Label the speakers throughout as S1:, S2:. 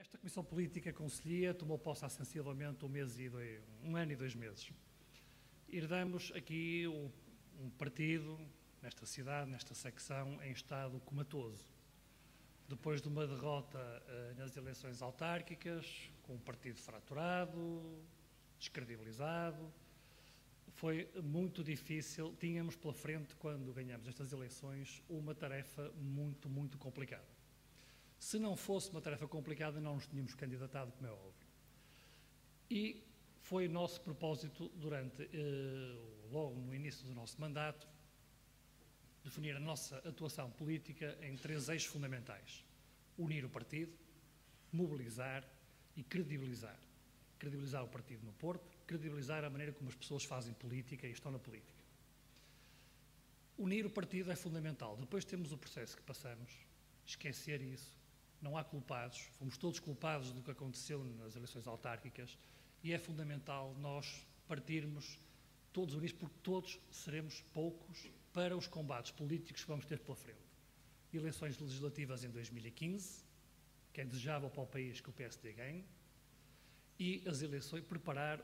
S1: Esta Comissão Política Conselhia tomou posse há sensivelmente um ano e 2 meses. Herdamos aqui um partido, nesta cidade, nesta secção, em estado comatoso. Depois de uma derrota nas eleições autárquicas, com um partido fraturado, descredibilizado, foi muito difícil. Tínhamos pela frente, quando ganhamos estas eleições, uma tarefa muito complicada. Se não fosse uma tarefa complicada, não nos tínhamos candidatado, como é óbvio. E foi nosso propósito, logo no início do nosso mandato, definir a nossa atuação política em 3 eixos fundamentais: unir o partido, mobilizar e credibilizar. Credibilizar o partido no Porto, credibilizar a maneira como as pessoas fazem política e estão na política. Unir o partido é fundamental. Depois temos o processo que passamos, esquecer isso. Não há culpados, fomos todos culpados do que aconteceu nas eleições autárquicas e é fundamental nós partirmos todos unidos, porque todos seremos poucos para os combates políticos que vamos ter pela frente. Eleições legislativas em 2015, que é desejável para o país que o PSD ganhe, e as eleições, preparar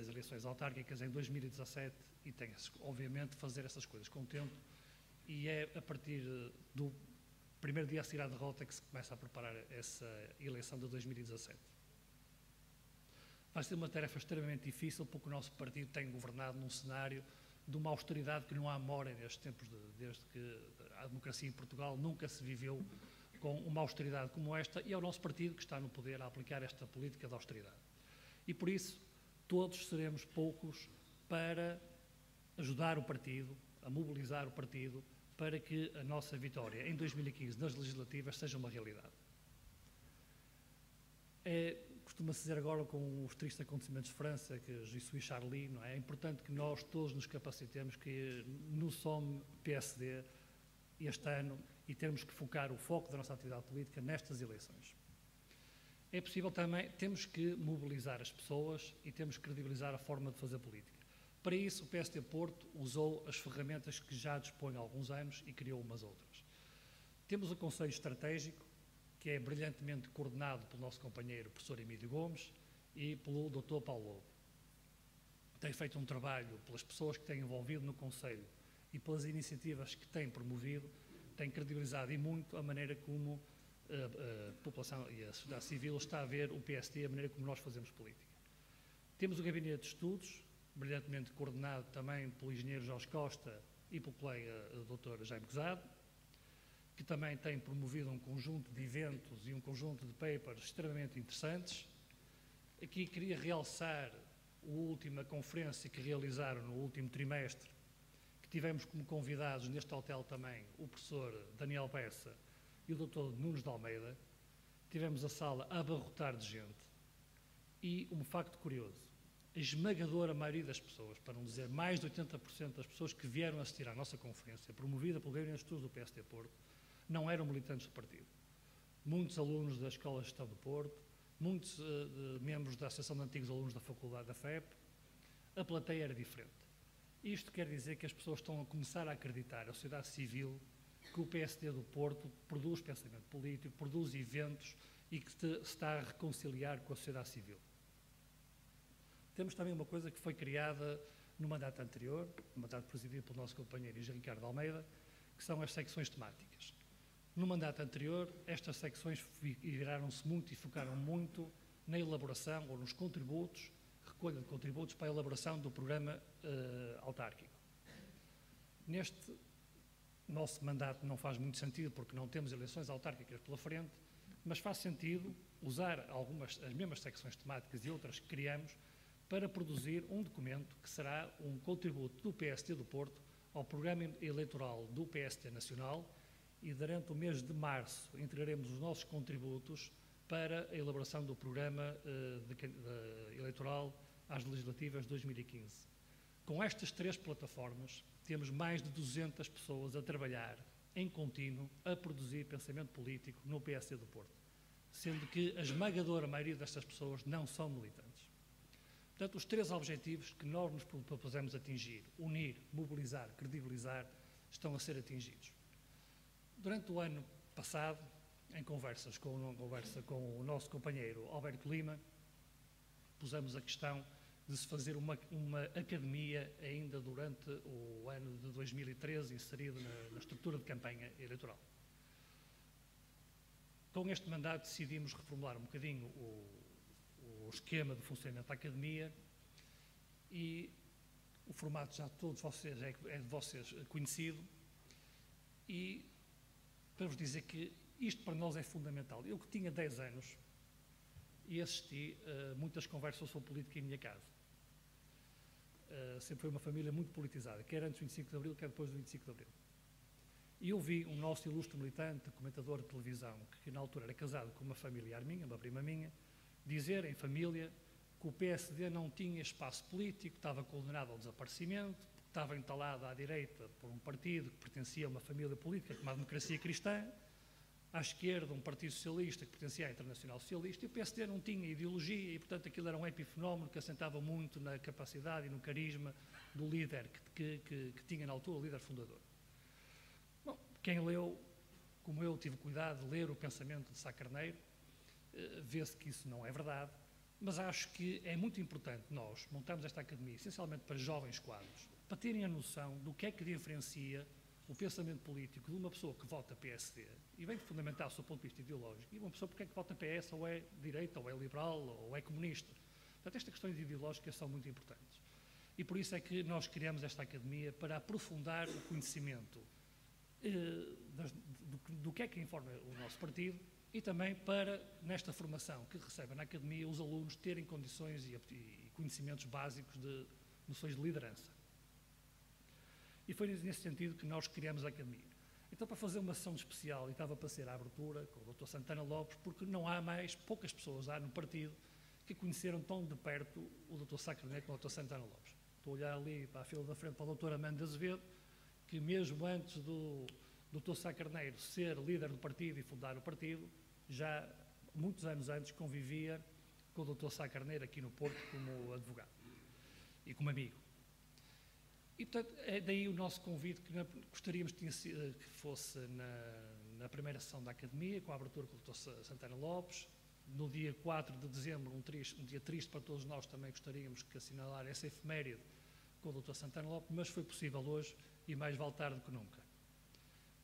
S1: as eleições autárquicas em 2017 e tem-se, obviamente, fazer essas coisas com tempo, e é a partir do primeiro dia a seguir à derrota que se começa a preparar essa eleição de 2017. Vai ser uma tarefa extremamente difícil, porque o nosso partido tem governado num cenário de uma austeridade que não há memória nestes tempos, desde que a democracia em Portugal nunca se viveu com uma austeridade como esta, e é o nosso partido que está no poder a aplicar esta política de austeridade. E por isso, todos seremos poucos para ajudar o partido, a mobilizar o partido, para que a nossa vitória em 2015 nas legislativas seja uma realidade. Costuma-se dizer agora, com os tristes acontecimentos de França, que Je suis Charlie, não é? É importante que nós todos nos capacitemos, que não somos PSD este ano, e temos que focar o foco da nossa atividade política nestas eleições. É possível também, temos que mobilizar as pessoas e temos que credibilizar a forma de fazer política. Para isso, o PSD Porto usou as ferramentas que já dispõe há alguns anos e criou umas outras. Temos o Conselho Estratégico, que é brilhantemente coordenado pelo nosso companheiro, o professor Emílio Gomes, e pelo Dr. Paulo Lobo. Tem feito um trabalho pelas pessoas que têm envolvido no Conselho e pelas iniciativas que têm promovido, tem credibilizado e muito a maneira como a população e a sociedade civil está a ver o PSD, a maneira como nós fazemos política. Temos o Gabinete de Estudos, brilhantemente coordenado também pelo engenheiro Jorge Costa e pelo colega Dr. Jaime Gozado, que também tem promovido um conjunto de eventos e um conjunto de papers extremamente interessantes. Aqui queria realçar a última conferência que realizaram no último trimestre, que tivemos como convidados neste hotel também o professor Daniel Bessa e o Dr. Nunes de Almeida. Tivemos a sala a abarrotar de gente e um facto curioso: a esmagadora maioria das pessoas, para não dizer mais de 80% das pessoas que vieram assistir à nossa conferência, promovida pelo Gabinete de Estudos do PSD Porto, não eram militantes do partido. Muitos alunos da Escola de Gestão do Porto, muitos membros da Associação de Antigos Alunos da Faculdade da FEP, a plateia era diferente. Isto quer dizer que as pessoas estão a começar a acreditar, a sociedade civil, que o PSD do Porto produz pensamento político, produz eventos e que se está a reconciliar com a sociedade civil. Temos também uma coisa que foi criada no mandato anterior, no mandato presidido pelo nosso companheiro Engenheiro Ricardo Almeida, que são as secções temáticas. No mandato anterior, estas secções viraram-se muito e focaram muito na elaboração ou nos contributos, recolha de contributos para a elaboração do programa autárquico. Neste nosso mandato não faz muito sentido, porque não temos eleições autárquicas pela frente, mas faz sentido usar as mesmas secções temáticas e outras que criamos para produzir um documento que será um contributo do PSD do Porto ao programa eleitoral do PSD Nacional, e durante o mês de março entregaremos os nossos contributos para a elaboração do programa eleitoral às legislativas de 2015. Com estas 3 plataformas, temos mais de 200 pessoas a trabalhar em contínuo a produzir pensamento político no PSD do Porto, sendo que a esmagadora maioria destas pessoas não são militantes. Portanto, os 3 objetivos que nós nos propusemos atingir, unir, mobilizar, credibilizar, estão a ser atingidos. Durante o ano passado, em conversa com o nosso companheiro Alberto Lima, pusemos a questão de se fazer uma academia ainda durante o ano de 2013, inserido na estrutura de campanha eleitoral. Com este mandato decidimos reformular um bocadinho o esquema de funcionamento da academia e o formato já de todos vocês é de vocês conhecido, e para vos dizer que isto para nós é fundamental. Eu que tinha 10 anos e assisti a muitas conversas sobre política em minha casa. Sempre foi uma família muito politizada, quer antes do 25 de Abril, quer depois do 25 de Abril. E eu vi um nosso ilustre militante, comentador de televisão, que na altura era casado com uma familiar minha, uma prima minha, dizer em família que o PSD não tinha espaço político, estava condenado ao desaparecimento, estava entalado à direita por um partido que pertencia a uma família política como a Democracia Cristã, à esquerda um Partido Socialista que pertencia à Internacional Socialista, e o PSD não tinha ideologia e, portanto, aquilo era um epifenómeno que assentava muito na capacidade e no carisma do líder que tinha na altura, o líder fundador. Bom, quem leu, como eu tive cuidado de ler o pensamento de Sá Carneiro, vê-se que isso não é verdade, mas acho que é muito importante nós montarmos esta academia, essencialmente para jovens quadros, para terem a noção do que é que diferencia o pensamento político de uma pessoa que vota PSD e vem fundamentar o seu ponto de vista ideológico, e uma pessoa porque é que vota PS, ou é direita, ou é liberal, ou é comunista. Portanto, estas questões ideológicas são muito importantes. E por isso é que nós criamos esta academia, para aprofundar o conhecimento do que é que informa o nosso partido, e também para, nesta formação que recebem na academia, os alunos terem condições e conhecimentos básicos de noções de liderança. E foi nesse sentido que nós criamos a academia. Então, para fazer uma sessão especial, e estava para ser a abertura com o Dr. Santana Lopes, porque não há mais, poucas pessoas há no partido que conheceram tão de perto o Dr. Sá Carneiro como o Dr. Santana Lopes. Estou a olhar ali para a fila da frente para o Dr. Amanda Azevedo, que mesmo antes do Dr. Sá Carneiro ser líder do partido e fundar o partido, já muitos anos antes convivia com o Dr. Sá Carneiro aqui no Porto como advogado e como amigo. E, portanto, é daí o nosso convite, que gostaríamos que fosse na primeira sessão da Academia, com a abertura com o Dr. Santana Lopes. No dia 4 de dezembro, um dia triste para todos nós, também gostaríamos que assinalar essa efeméride com o Dr. Santana Lopes, mas foi possível hoje e mais vale tarde que nunca.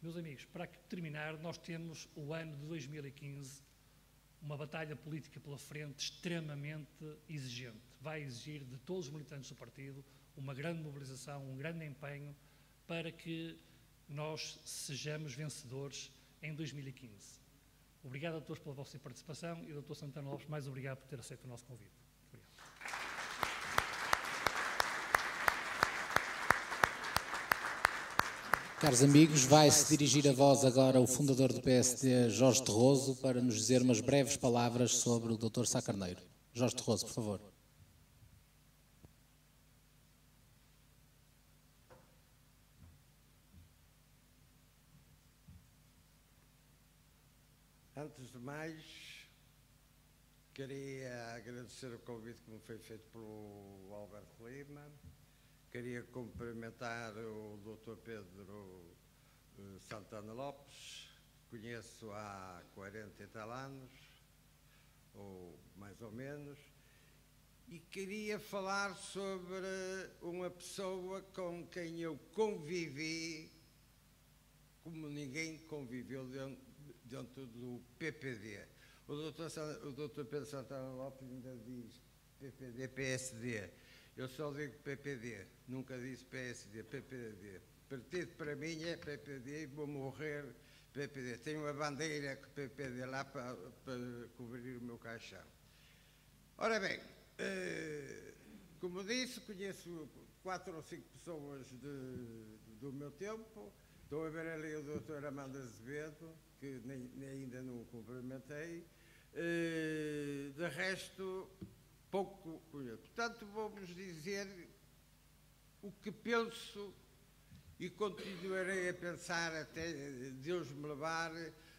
S1: Meus amigos, para terminar, nós temos o ano de 2015, uma batalha política pela frente extremamente exigente. Vai exigir de todos os militantes do partido uma grande mobilização, um grande empenho para que nós sejamos vencedores em 2015. Obrigado a todos pela vossa participação e, Dr. Santana Lopes, mais obrigado por ter aceito o nosso convite. Obrigado.
S2: Caros amigos, vai-se dirigir a vós agora o fundador do PSD, Jorge Terroso, para nos dizer umas breves palavras sobre o Dr. Sá Carneiro. Jorge Terroso, por favor.
S3: Antes de mais, queria agradecer o convite que me foi feito pelo Alberto Lima. Queria cumprimentar o Dr. Pedro Santana Lopes, conheço há 40 e tal anos, ou mais ou menos, e queria falar sobre uma pessoa com quem eu convivi como ninguém conviveu dentro do PPD. O Dr. Pedro Santana Lopes ainda diz PPD, PSD. Eu só digo PPD, nunca disse PSD, PPD. Partido para mim é PPD e vou morrer PPD. Tenho uma bandeira com PPD lá para cobrir o meu caixão. Ora bem, como disse, conheço 4 ou 5 pessoas do meu tempo. Estou a ver ali o Dr. Amanda Azevedo, que ainda não o cumprimentei. De resto, pouco conheço. Portanto, vou-vos dizer o que penso e continuarei a pensar até Deus me levar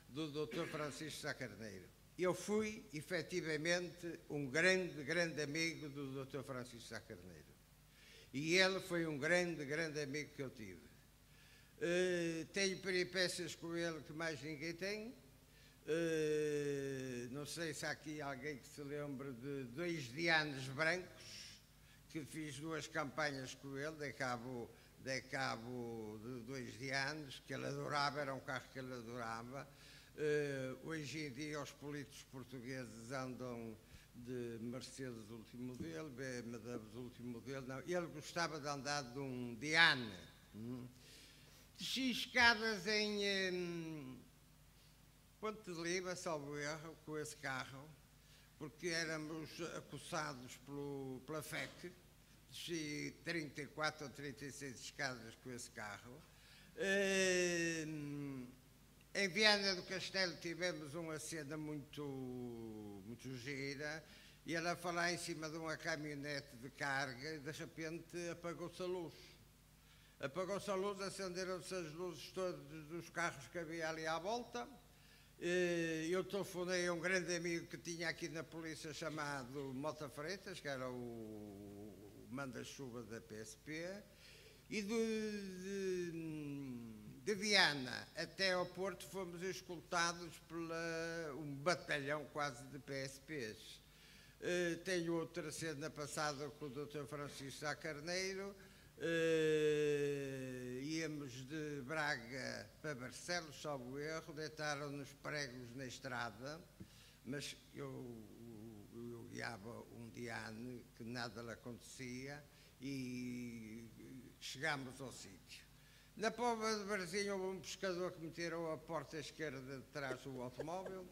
S3: do Dr. Francisco Sá Carneiro. Eu fui, efetivamente, um grande amigo do Dr. Francisco Sá Carneiro. E ele foi um grande amigo que eu tive. Tenho peripécias com ele que mais ninguém tem. Não sei se há aqui alguém que se lembre de 2 dianos brancos, que fiz 2 campanhas com ele, dei cabo de 2 dianos, que ele adorava, era um carro que ele adorava. Hoje em dia os políticos portugueses andam de Mercedes último modelo, BMW último modelo, não, ele gostava de andar de um Diane. Desci escadas em Ponte de Lima, salvo erro, com esse carro, porque éramos acossados pela FEC. Desci 34 ou 36 escadas com esse carro. Em Viana do Castelo tivemos uma cena muito gira, e ela a falar em cima de uma caminhonete de carga e de repente apagou-se a luz. Apagou-se a luz, acenderam-se as luzes todas dos carros que havia ali à volta. Eu telefonei a um grande amigo que tinha aqui na polícia chamado Mota Freitas, que era o manda-chuva da PSP, e de Viana até ao Porto fomos escoltados por um batalhão quase de PSPs. Tenho outra cena passada com o Dr. Francisco Sá Carneiro. Íamos de Braga para Barcelos, salvo erro, deitaram-nos pregos na estrada, mas eu guiava um Diane que nada lhe acontecia e chegámos ao sítio. Na Póvoa de Varzim houve um pescador que me tirou a porta esquerda de trás do automóvel.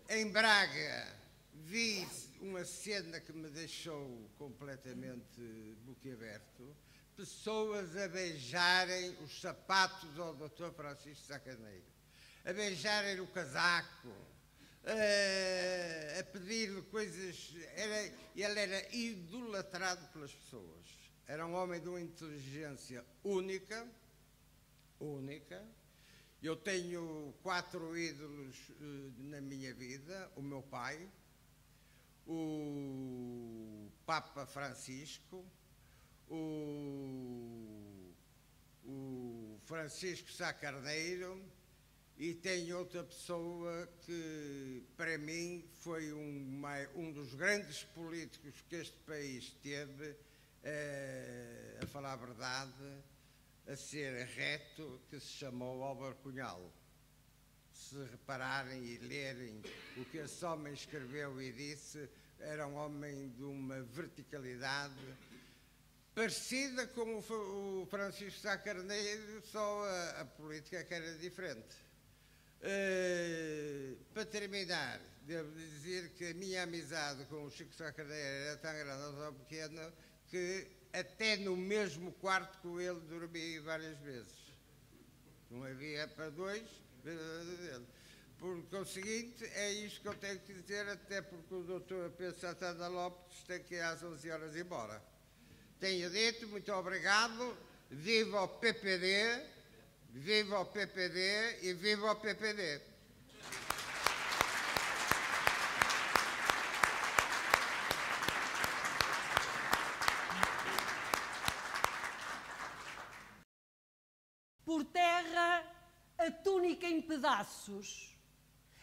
S3: Em Braga vi uma cena que me deixou completamente boquiaberto: pessoas a beijarem os sapatos ao Dr. Francisco Sá Carneiro, a beijarem o casaco, a pedir-lhe coisas. Ele era idolatrado pelas pessoas. Era um homem de uma inteligência única. Eu tenho 4 ídolos na minha vida: o meu pai, o Papa Francisco, o Francisco Sá Carneiro, e tenho outra pessoa que para mim foi um dos grandes políticos que este país teve, a falar a verdade, a ser reto, que se chamou Álvaro Cunhal. Se repararem e lerem o que esse homem escreveu e disse, era um homem de uma verticalidade parecida com o Francisco Sá Carneiro, só a política que era diferente. Para terminar, devo dizer que a minha amizade com o Chico Sá Carneiro era tão grande ou tão pequena que até no mesmo quarto com ele dormi várias vezes. Não havia para 2. Por conseguinte, é isto que eu tenho que dizer, até porque o Dr. Pedro Santana Lopes tem que ir às 11 horas embora. Tenho dito, muito obrigado, viva o PPD, viva o PPD e viva o PPD.
S4: Por terra a túnica em pedaços,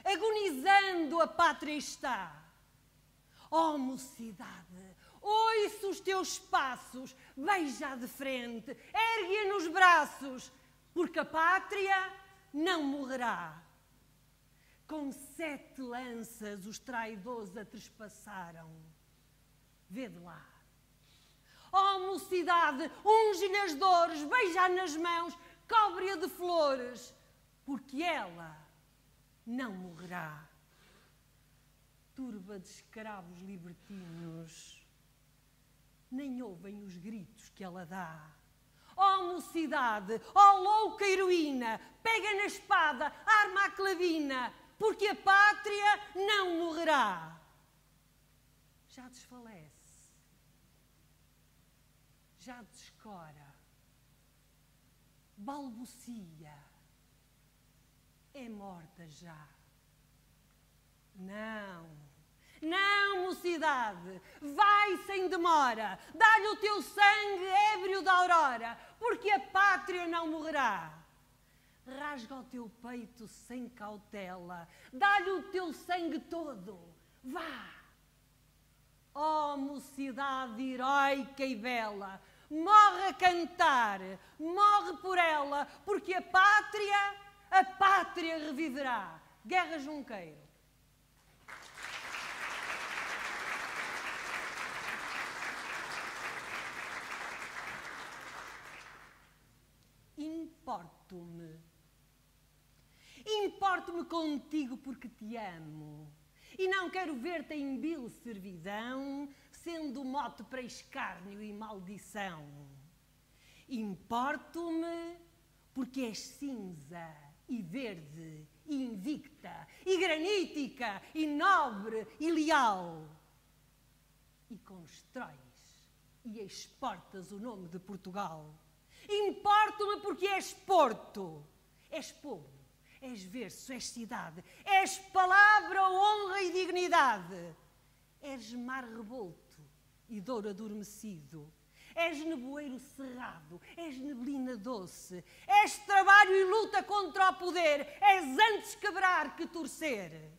S4: agonizando a pátria está. Ó mocidade, ouça os teus passos, beija de frente, ergue-a nos braços, porque a pátria não morrerá. Com 7 lanças os traidores a trespassaram. Vede lá. Ó mocidade, unge-lhe as dores, beija nas mãos, cobre-a de flores, porque ela não morrerá. Turba de escravos libertinos, nem ouvem os gritos que ela dá. Ó mocidade, ó louca heroína, pega na espada, arma a clavina, porque a pátria não morrerá. Já desfalece, já descora, balbucia, é morta já. Não, mocidade, vai sem demora, dá-lhe o teu sangue ébrio da aurora, porque a pátria não morrerá. rasga o teu peito sem cautela, dá-lhe o teu sangue todo, vá! Ó mocidade heroica e bela, morre a cantar, morre por ela, porque a pátria reviverá. Guerra Junqueiro. Importo-me contigo porque te amo e não quero ver-te em vil servidão, sendo mote para escárnio e maldição. Importo-me porque és cinza e verde e invicta e granítica e nobre e leal e constróis e exportas o nome de Portugal. Importo-me porque és Porto, és povo, és verso, és cidade, és palavra, honra e dignidade. És mar revolto e douro adormecido, és nevoeiro cerrado, és neblina doce, és trabalho e luta contra o poder, és antes quebrar que torcer.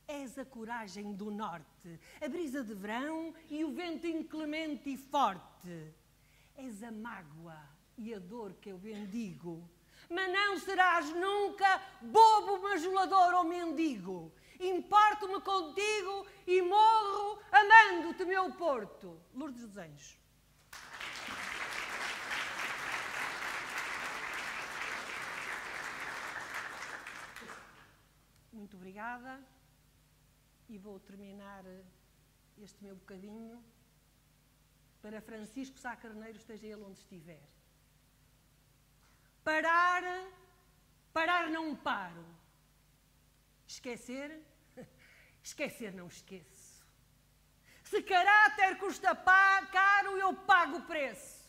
S4: És a coragem do norte, a brisa de verão e o vento inclemente e forte. És a mágoa e a dor que eu bendigo, mas não serás nunca bobo, majulador ou mendigo. Importo-me contigo e morro amando-te, meu Porto. Lourdes dos Anjos. Muito obrigada e vou terminar este meu bocadinho para Francisco Sá Carneiro, esteja ele onde estiver. Parar não paro. Esquecer não esqueço. Se caráter custa caro, eu pago o preço.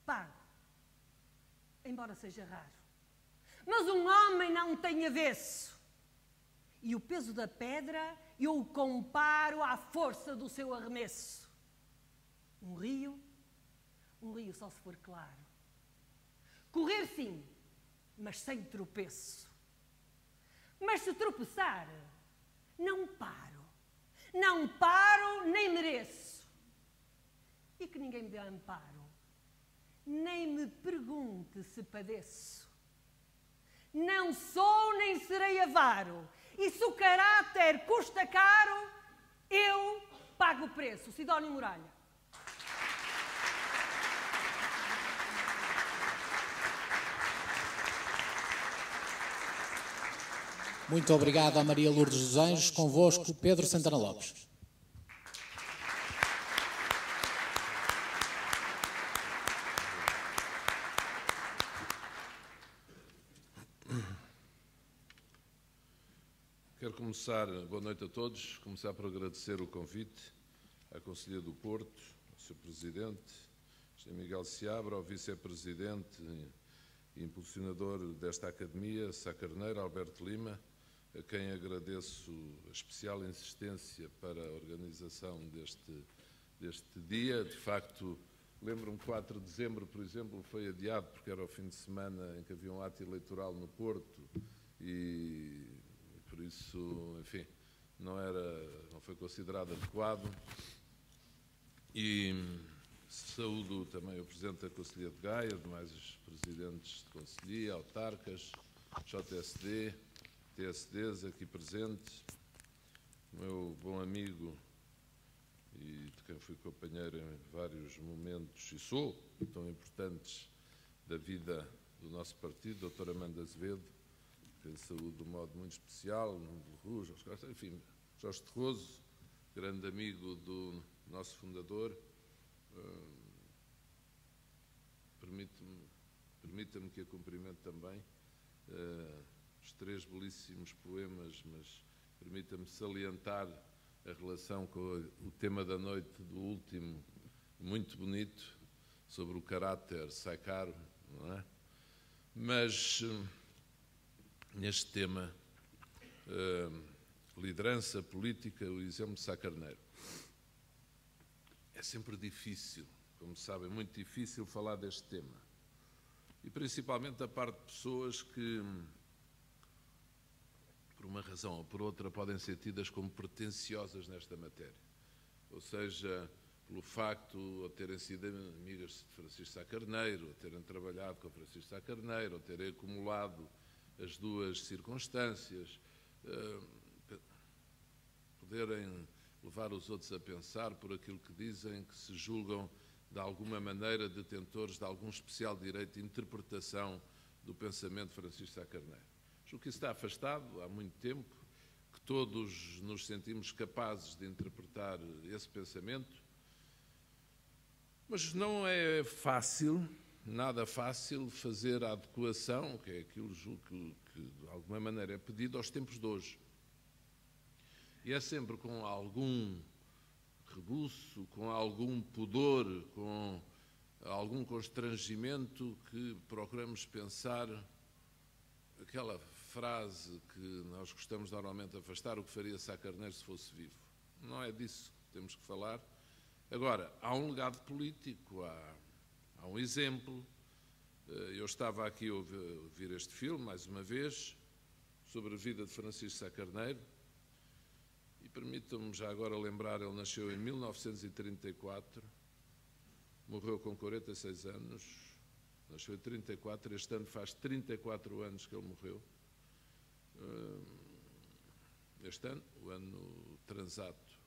S4: Pago, embora seja raro. Mas um homem não tem avesso. E o peso da pedra eu o comparo à força do seu arremesso. Um rio só se for claro. Correr sim, mas sem tropeço. Mas se tropeçar, não paro nem mereço. E que ninguém me dê amparo, nem me pergunte se padeço. Não sou nem serei avaro, e se o caráter custa caro, eu pago o preço. Sidónio Muralha.
S2: Muito obrigado a Maria Lourdes dos Anjos. Convosco, Pedro Santana Lopes.
S5: Quero começar, boa noite a todos, começar por agradecer o convite à Conselhia do Porto, ao Sr. Presidente, Sr. Miguel Seabra, ao Vice-Presidente e impulsionador desta Academia, Sá Carneiro, Alberto Lima, a quem agradeço a especial insistência para a organização deste dia. De facto, lembro-me que 4 de dezembro, por exemplo, foi adiado porque era o fim de semana em que havia um ato eleitoral no Porto e por isso, enfim, não foi considerado adequado. E saúdo também o Presidente da Conselhia de Gaia, demais os Presidentes de Conselhia, autarcas, JSD, TSDs aqui presentes, o meu bom amigo e de quem fui companheiro em vários momentos e sou tão importantes da vida do nosso partido, Dr. Amanda Azevedo, que saúde de um modo muito especial, Nuno Rui, Jorge Costa, enfim, Jorge Terroso, grande amigo do nosso fundador. Permita-me que a cumprimente também. Os 3 belíssimos poemas, mas permita-me salientar a relação com o tema da noite do último, muito bonito, sobre o caráter sai caro, não é? Mas neste tema, liderança política, o exemplo de Sá Carneiro. É sempre difícil, como sabem, muito difícil falar deste tema. e principalmente da parte de pessoas que, por uma razão ou por outra, podem ser tidas como pretenciosas nesta matéria. Ou seja, pelo facto de terem sido amigas de Francisco Sá Carneiro, ou terem trabalhado com Francisco Sá Carneiro, ou terem acumulado as duas circunstâncias, poderem levar os outros a pensar por aquilo que dizem, que se julgam de alguma maneira detentores de algum especial direito de interpretação do pensamento de Francisco Sá Carneiro. Julgo que isso está afastado há muito tempo, que todos nos sentimos capazes de interpretar esse pensamento, mas não é fácil, nada fácil, fazer a adequação, que é aquilo julgo que de alguma maneira é pedido aos tempos de hoje. E é sempre com algum rebuço, com algum pudor, com algum constrangimento que procuramos pensar aquela frase que nós gostamos normalmente de afastar, o que faria Sá Carneiro se fosse vivo. Não é disso que temos que falar. Agora, há um legado político, há um exemplo. Eu estava aqui a ouvir este filme, mais uma vez, sobre a vida de Francisco Sá Carneiro, e permitam-me já agora lembrar, ele nasceu em 1934, morreu com 46 anos, nasceu em 34, este ano faz 34 anos que ele morreu. Este ano, o ano transato,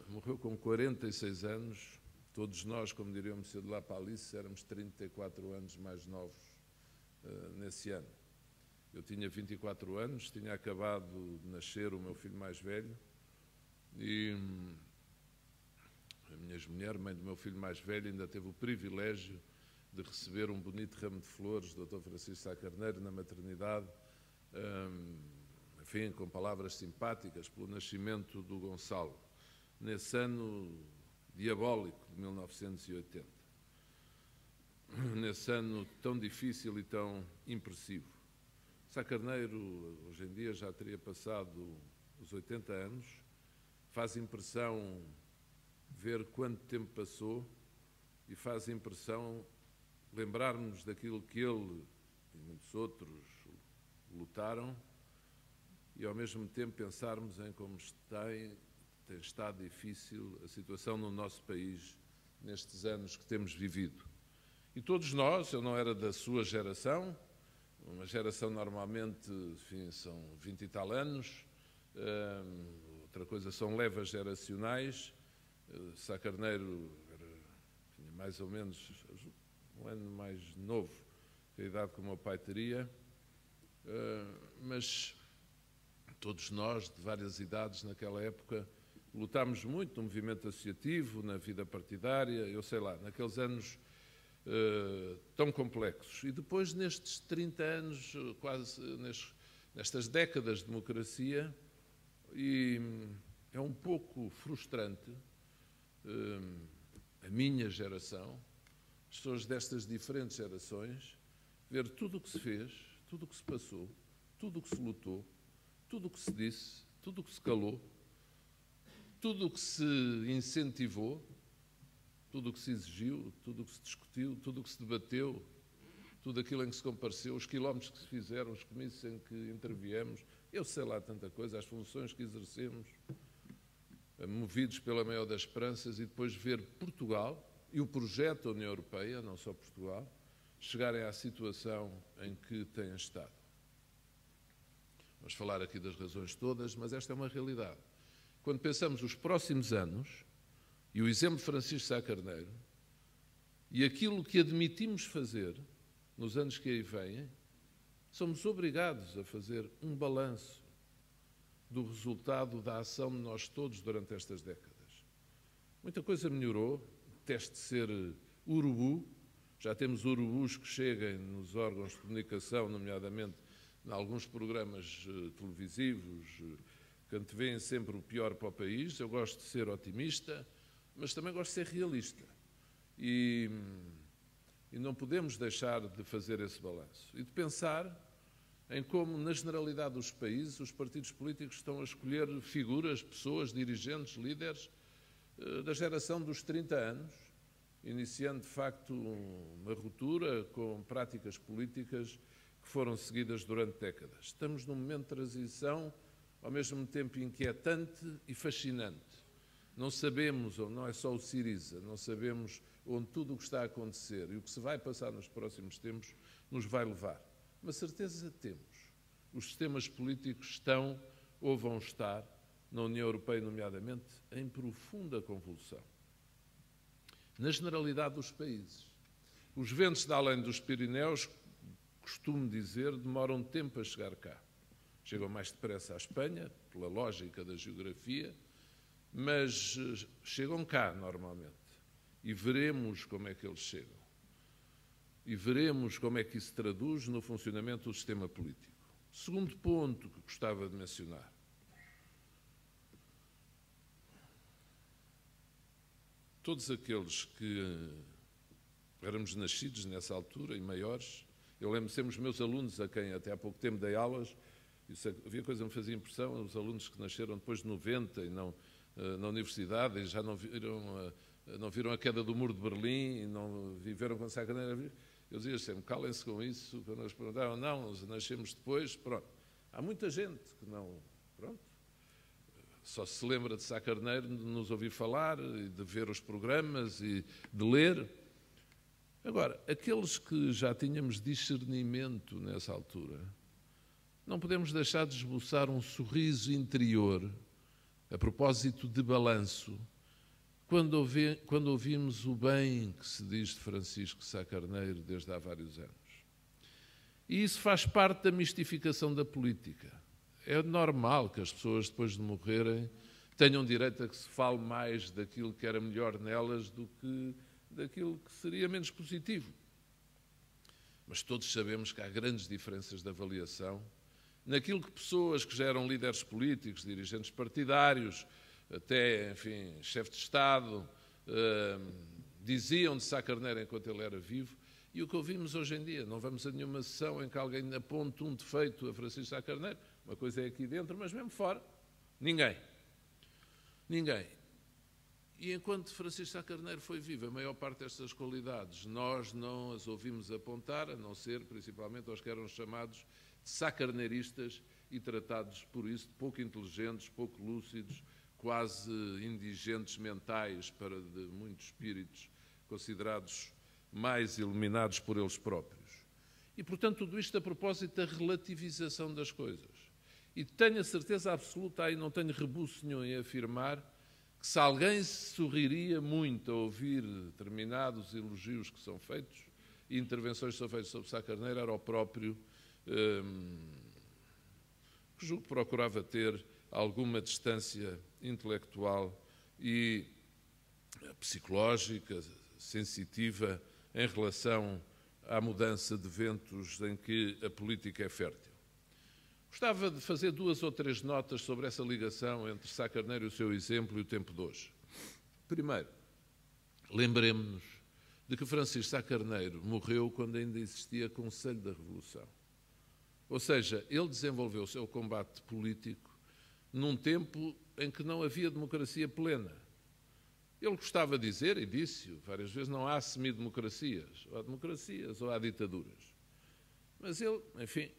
S5: morreu com 46 anos. Todos nós, como diríamos de lá para Alice, éramos 34 anos mais novos nesse ano. Eu tinha 24 anos, tinha acabado de nascer o meu filho mais velho, e a minha ex-mulher, mãe do meu filho mais velho, ainda teve o privilégio de receber um bonito ramo de flores do Dr. Francisco Sá Carneiro na maternidade, enfim, com palavras simpáticas, pelo nascimento do Gonçalo, nesse ano diabólico de 1980, nesse ano tão difícil e tão impressivo. Sá Carneiro, hoje em dia, já teria passado os 80 anos, faz impressão ver quanto tempo passou e faz impressão lembrar-nos daquilo que ele e muitos outros lutaram e, ao mesmo tempo, pensarmos em como tem estado difícil a situação no nosso país nestes anos que temos vivido. E todos nós, eu não era da sua geração, uma geração normalmente, enfim, são 20 e tal anos, outra coisa são levas geracionais. Sá Carneiro tinha mais ou menos um ano mais novo que a idade que o meu pai teria, mas todos nós, de várias idades naquela época, lutámos muito no movimento associativo, na vida partidária, eu sei lá, naqueles anos tão complexos. E depois, nestes 30 anos, quase nestas décadas de democracia, e é um pouco frustrante, a minha geração, as pessoas destas diferentes gerações, ver tudo o que se fez, tudo o que se passou, tudo o que se lutou, tudo o que se disse, tudo o que se calou, tudo o que se incentivou, tudo o que se exigiu, tudo o que se discutiu, tudo o que se debateu, tudo aquilo em que se compareceu, os quilómetros que se fizeram, os comícios em que interviemos, eu sei lá tanta coisa, as funções que exercemos, movidos pela maior das esperanças, e depois ver Portugal e o projeto da União Europeia, não só Portugal, chegarem à situação em que têm estado. Vamos falar aqui das razões todas, mas esta é uma realidade. Quando pensamos os próximos anos, e o exemplo de Francisco Sá Carneiro, e aquilo que admitimos fazer nos anos que aí vêm, somos obrigados a fazer um balanço do resultado da ação de nós todos durante estas décadas. Muita coisa melhorou, teste ser urubu, já temos urubus que cheguem nos órgãos de comunicação, nomeadamente em alguns programas televisivos, que antevêem sempre o pior para o país. Eu gosto de ser otimista, mas também gosto de ser realista. E não podemos deixar de fazer esse balanço e de pensar em como, na generalidade dos países, os partidos políticos estão a escolher figuras, pessoas, dirigentes, líderes da geração dos 30 anos, iniciando, de facto, uma ruptura com práticas políticas que foram seguidas durante décadas. Estamos num momento de transição, ao mesmo tempo inquietante e fascinante. Não sabemos, ou não é só o Syriza, não sabemos onde tudo o que está a acontecer e o que se vai passar nos próximos tempos nos vai levar. Uma certeza temos. Os sistemas políticos estão, ou vão estar, na União Europeia, nomeadamente, em profunda convulsão. Na generalidade dos países. Os ventos de além dos Pirineus, costumo dizer, demoram tempo a chegar cá. Chegam mais depressa à Espanha, pela lógica da geografia, mas chegam cá, normalmente. E veremos como é que eles chegam. E veremos como é que isso se traduz no funcionamento do sistema político. Segundo ponto que gostava de mencionar. Todos aqueles que éramos nascidos nessa altura e maiores, eu lembro sempre os meus alunos, a quem até há pouco tempo dei aulas, isso havia coisa que me fazia impressão, os alunos que nasceram depois de 90 e não na universidade e já não viram a queda do muro de Berlim e não viveram com Sacarneiro. Eu dizia sempre, calem-se com isso, quando eles perguntaram, não, nós nascemos depois, pronto. Há muita gente que não, pronto, só se lembra de Sá Carneiro de nos ouvir falar e de ver os programas e de ler. Agora, aqueles que já tínhamos discernimento nessa altura, não podemos deixar de esboçar um sorriso interior a propósito de balanço, quando ouvimos o bem que se diz de Francisco Sá Carneiro desde há vários anos. E isso faz parte da mistificação da política. É normal que as pessoas, depois de morrerem, tenham direito a que se fale mais daquilo que era melhor nelas do que daquilo que seria menos positivo. Mas todos sabemos que há grandes diferenças de avaliação naquilo que pessoas que já eram líderes políticos, dirigentes partidários, até, enfim, chefe de Estado, diziam de Sá Carneiro enquanto ele era vivo, e o que ouvimos hoje em dia. Não vamos a nenhuma sessão em que alguém aponte um defeito a Francisco Sá Carneiro. Uma coisa é aqui dentro, mas mesmo fora. Ninguém. Ninguém. E enquanto Francisco Sá Carneiro foi vivo, a maior parte destas qualidades nós não as ouvimos apontar, a não ser, principalmente, aos que eram chamados de sacarneiristas e tratados, por isso, de pouco inteligentes, pouco lúcidos, quase indigentes mentais para de muitos espíritos considerados mais iluminados por eles próprios. E, portanto, tudo isto a propósito da relativização das coisas. E tenho a certeza absoluta, aí não tenho rebuço nenhum em afirmar, que se alguém se sorriria muito a ouvir determinados elogios que são feitos e intervenções que são feitas sobre Sá Carneiro, era o próprio, que julgo que procurava ter alguma distância intelectual e psicológica, sensitiva, em relação à mudança de ventos em que a política é fértil. Gostava de fazer 2 ou 3 notas sobre essa ligação entre Sá Carneiro e o seu exemplo e o tempo de hoje. Primeiro, lembremos-nos de que Francisco Sá Carneiro morreu quando ainda existia Conselho da Revolução. Ou seja, ele desenvolveu o seu combate político num tempo em que não havia democracia plena. Ele gostava de dizer, e disse-o várias vezes, não há semidemocracias, ou há democracias ou há ditaduras. Mas ele, enfim,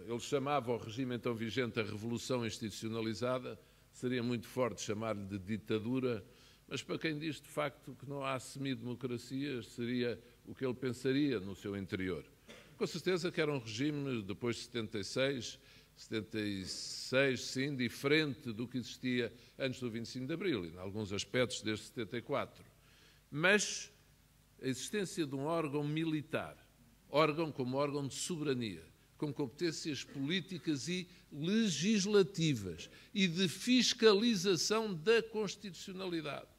S5: ele chamava ao regime então vigente a revolução institucionalizada, seria muito forte chamar-lhe de ditadura, mas para quem diz de facto que não há semidemocracias, seria o que ele pensaria no seu interior. Com certeza que era um regime, depois de 76, sim, diferente do que existia antes do 25 de Abril, em alguns aspectos desde 74. Mas a existência de um órgão militar, órgão como órgão de soberania, com competências políticas e legislativas e de fiscalização da constitucionalidade,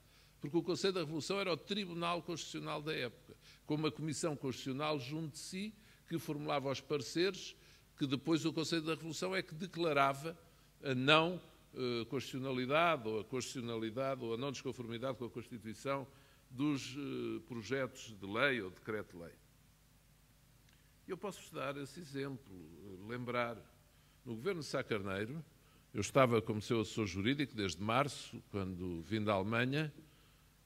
S5: porque o Conselho da Revolução era o Tribunal Constitucional da época, com uma comissão constitucional junto de si que formulava os pareceres, que depois o Conselho da Revolução é que declarava a não constitucionalidade ou a constitucionalidade ou a não desconformidade com a Constituição dos projetos de lei ou decreto-lei. Eu posso-vos dar esse exemplo, lembrar. No governo de Sá Carneiro, eu estava como seu assessor jurídico desde março, quando vim da Alemanha,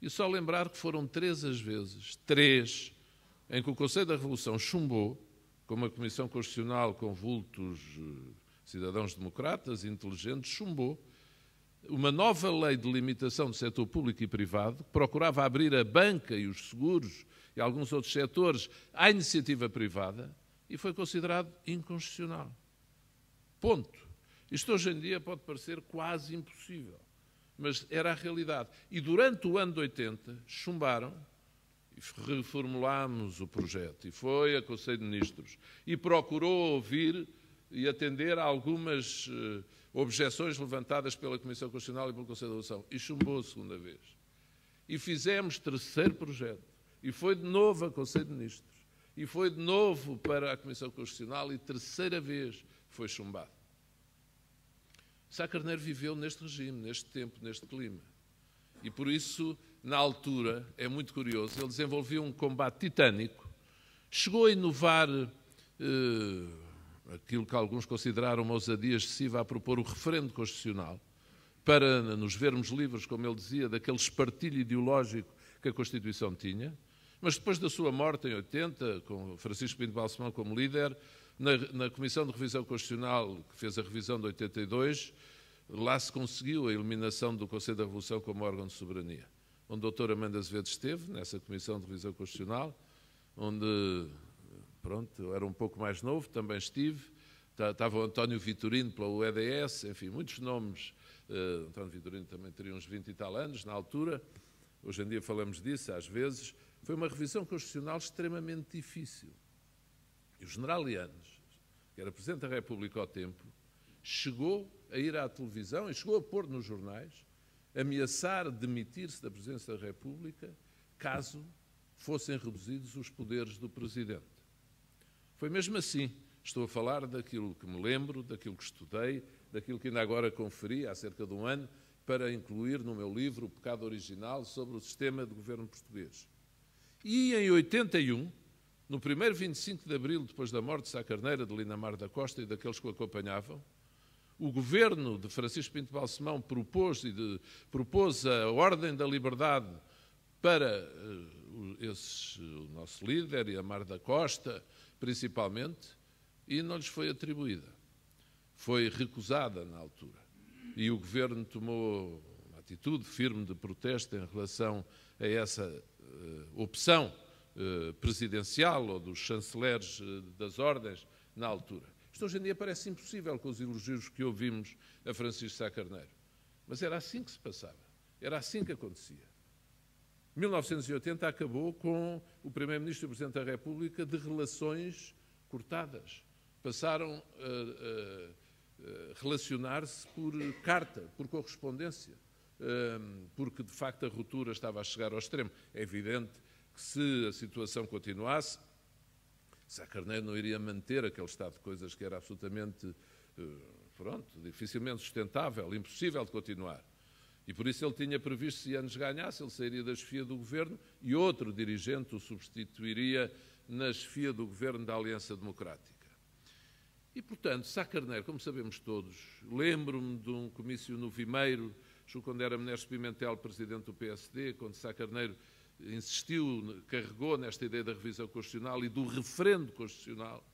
S5: E só lembrar que foram 3 as vezes, 3, em que o Conselho da Revolução chumbou, com uma Comissão Constitucional com vultos cidadãos democratas, inteligentes, chumbou uma nova lei de limitação do setor público e privado, que procurava abrir a banca e os seguros e alguns outros setores à iniciativa privada, e foi considerado inconstitucional. Ponto. Isto hoje em dia pode parecer quase impossível, mas era a realidade. E durante o ano de 80, chumbaram, e reformulámos o projeto, e foi a Conselho de Ministros, e procurou ouvir e atender a algumas objeções levantadas pela Comissão Constitucional e pelo Conselho de Revolução, e chumbou a segunda vez. E fizemos 3º projeto, e foi de novo a Conselho de Ministros, e foi de novo para a Comissão Constitucional, e 3ª vez foi chumbado. Sá Carneiro viveu neste regime, neste tempo, neste clima. E por isso, na altura, é muito curioso, ele desenvolveu um combate titânico, chegou a inovar aquilo que alguns consideraram uma ousadia excessiva, a propor o referendo constitucional, para nos vermos livres, como ele dizia, daquele espartilho ideológico que a Constituição tinha. Mas depois da sua morte, em 80, com Francisco Pinto Balsemão como líder, na Comissão de Revisão Constitucional, que fez a revisão de 82, lá se conseguiu a eliminação do Conselho da Revolução como órgão de soberania, onde o doutor Armando Azevedo esteve, nessa Comissão de Revisão Constitucional, onde, pronto, eu era um pouco mais novo, também estive, estava o António Vitorino pela UEDS, enfim, muitos nomes. António Vitorino também teria uns 20 e tal anos na altura, hoje em dia falamos disso às vezes. Foi uma revisão constitucional extremamente difícil. E o general Lianes, que era Presidente da República ao tempo, chegou a ir à televisão e chegou a pôr nos jornais, ameaçar demitir-se da Presidência da República caso fossem reduzidos os poderes do Presidente. Foi mesmo assim. Estou a falar daquilo que me lembro, daquilo que estudei, daquilo que ainda agora conferi há cerca de um ano, para incluir no meu livro O Pecado Original sobre o sistema de governo português. E em 81, no primeiro 25 de abril, depois da morte de Sá Carneiro, de Linamar da Costa e daqueles que o acompanhavam, o governo de Francisco Pinto Balsemão propôs a Ordem da Liberdade para o nosso líder e Amar da Costa, principalmente, e não lhes foi atribuída. Foi recusada na altura. E o governo tomou uma atitude firme de protesto em relação a essa opção presidencial ou dos chanceleres das ordens na altura. Isto hoje em dia parece impossível com os elogios que ouvimos a Francisco Sá Carneiro. Mas era assim que se passava. Era assim que acontecia. 1980 acabou com o Primeiro-Ministro e o Presidente da República de relações cortadas. Passaram a relacionar-se por carta, por correspondência, porque de facto a ruptura estava a chegar ao extremo. É evidente que se a situação continuasse, Sá Carneiro não iria manter aquele estado de coisas que era absolutamente, dificilmente sustentável, impossível de continuar. E por isso ele tinha previsto, se Yanes ganhasse, ele sairia da chefia do governo e outro dirigente o substituiria na chefia do governo da Aliança Democrática. E, portanto, Sá Carneiro, como sabemos todos, lembro-me de um comício no Vimeiro, quando era Menezes Pimentel presidente do PSD, quando Sá Carneiro insistiu, carregou nesta ideia da revisão constitucional e do referendo constitucional.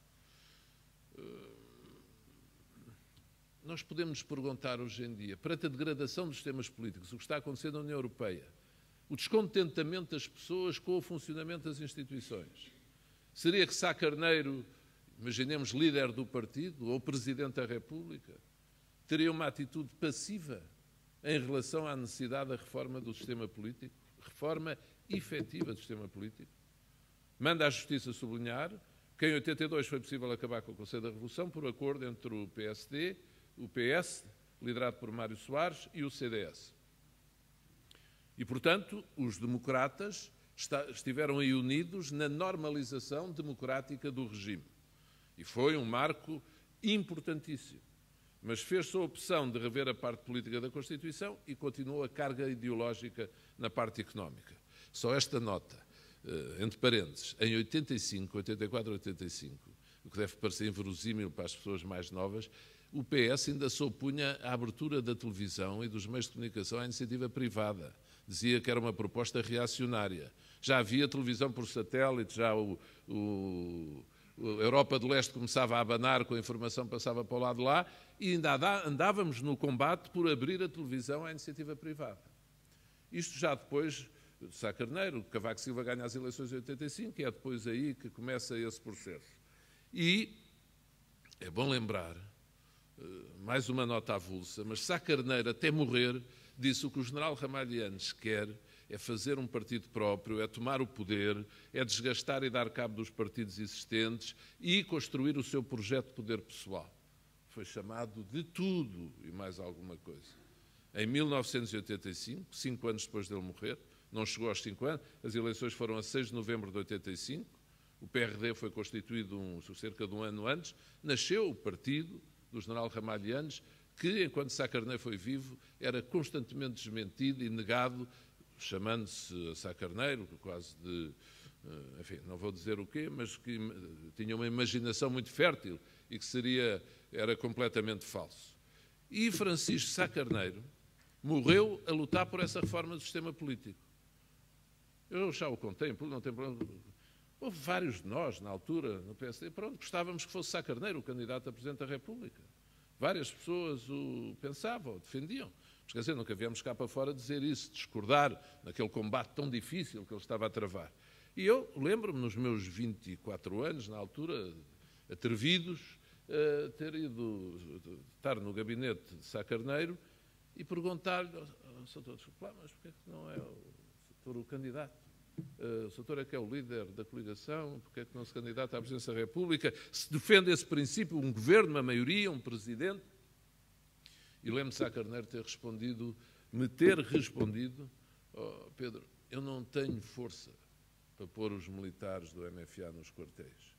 S5: Nós podemos nos perguntar hoje em dia, perante a degradação dos sistemas políticos, o que está acontecendo na União Europeia, o descontentamento das pessoas com o funcionamento das instituições. Seria que Sá Carneiro, imaginemos líder do partido ou Presidente da República, teria uma atitude passiva em relação à necessidade da reforma do sistema político? Reforma efetiva do sistema político? Manda a Justiça sublinhar que em 82 foi possível acabar com o Conselho da Revolução por acordo entre o PSD, o PS, liderado por Mário Soares, e o CDS. E, portanto, os democratas estiveram aí unidos na normalização democrática do regime. E foi um marco importantíssimo. Mas fez-se a opção de rever a parte política da Constituição e continuou a carga ideológica na parte económica. Só esta nota, entre parênteses, em 85, 84, 85, o que deve parecer inverosímil para as pessoas mais novas, o PS ainda se opunha à abertura da televisão e dos meios de comunicação à iniciativa privada. dizia que era uma proposta reacionária. Já havia televisão por satélite, já a Europa do Leste começava a abanar com a informação que passava para o lado de lá, e ainda andávamos no combate por abrir a televisão à iniciativa privada. Isto já depois de Sá Carneiro, Cavaco Silva ganha as eleições em 85, e é depois aí que começa esse processo. E é bom lembrar, mais uma nota avulsa, mas Sá Carneiro, até morrer, disse: o que o general Ramalhianes quer é fazer um partido próprio, é tomar o poder, é desgastar e dar cabo dos partidos existentes e construir o seu projeto de poder pessoal. Foi chamado de tudo e mais alguma coisa. Em 1985, 5 anos depois dele morrer, não chegou aos 5 anos, as eleições foram a 6 de novembro de 85, o PRD foi constituído cerca de um ano antes, nasceu o partido do general Ramalhianes, que, enquanto Sá Carneiro foi vivo, era constantemente desmentido e negado, chamando-se Sá Carneiro, quase de, enfim, não vou dizer o quê, mas que tinha uma imaginação muito fértil e que era completamente falso. E Francisco Sá Carneiro morreu a lutar por essa reforma do sistema político. Eu já o contemplo, não tem problema. Houve vários de nós, na altura, no PSD, pronto, gostávamos que fosse Sá Carneiro o candidato a Presidente da República. Várias pessoas o pensavam, o defendiam. Mas, quer dizer, nunca viemos cá para fora dizer isso, discordar naquele combate tão difícil que ele estava a travar. E eu lembro-me, nos meus 24 anos, na altura, atrevidos, ter ido estar no gabinete de Sá Carneiro e perguntar-lhe: Soutor, mas porquê que não é o Soutor o candidato? O Soutor é que é o líder da coligação, porque é que não se candidata à Presidência da República? Se defende esse princípio, um governo, uma maioria, um presidente? E lembro-me de Sá Carneiro me ter respondido: oh, Pedro, eu não tenho força para pôr os militares do MFA nos quartéis.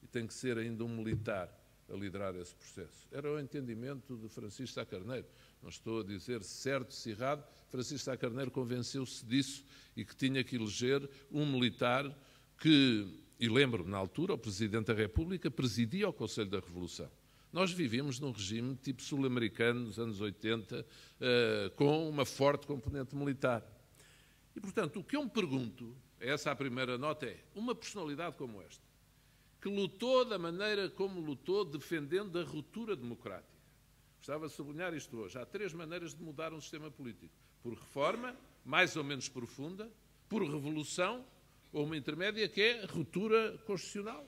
S5: E tem que ser ainda um militar a liderar esse processo. Era o entendimento de Francisco Sá Carneiro. Não estou a dizer certo, se errado. Francisco Sá Carneiro convenceu-se disso e que tinha que eleger um militar que, e lembro-me, na altura, o Presidente da República presidia o Conselho da Revolução. Nós vivíamos num regime tipo sul-americano dos anos 80, com uma forte componente militar. E, portanto, o que eu me pergunto, essa é a primeira nota, é uma personalidade como esta, que lutou da maneira como lutou, defendendo a ruptura democrática. Gostava de sublinhar isto hoje. Há 3 maneiras de mudar um sistema político: por reforma, mais ou menos profunda, por revolução, ou uma intermédia que é ruptura constitucional.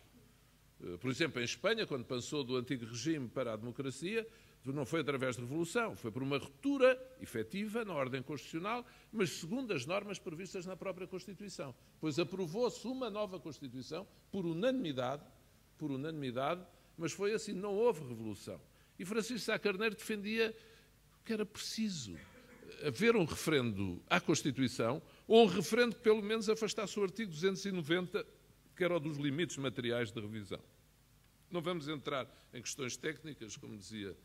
S5: Por exemplo, em Espanha, quando passou do antigo regime para a democracia, não foi através de revolução, foi por uma ruptura efetiva na ordem constitucional, mas segundo as normas previstas na própria Constituição. Pois aprovou-se uma nova Constituição por unanimidade, mas foi assim, não houve revolução. E Francisco Sá Carneiro defendia que era preciso haver um referendo à Constituição, ou um referendo que pelo menos afastasse o artigo 290, que era o dos limites materiais de revisão. Não vamos entrar em questões técnicas, como dizia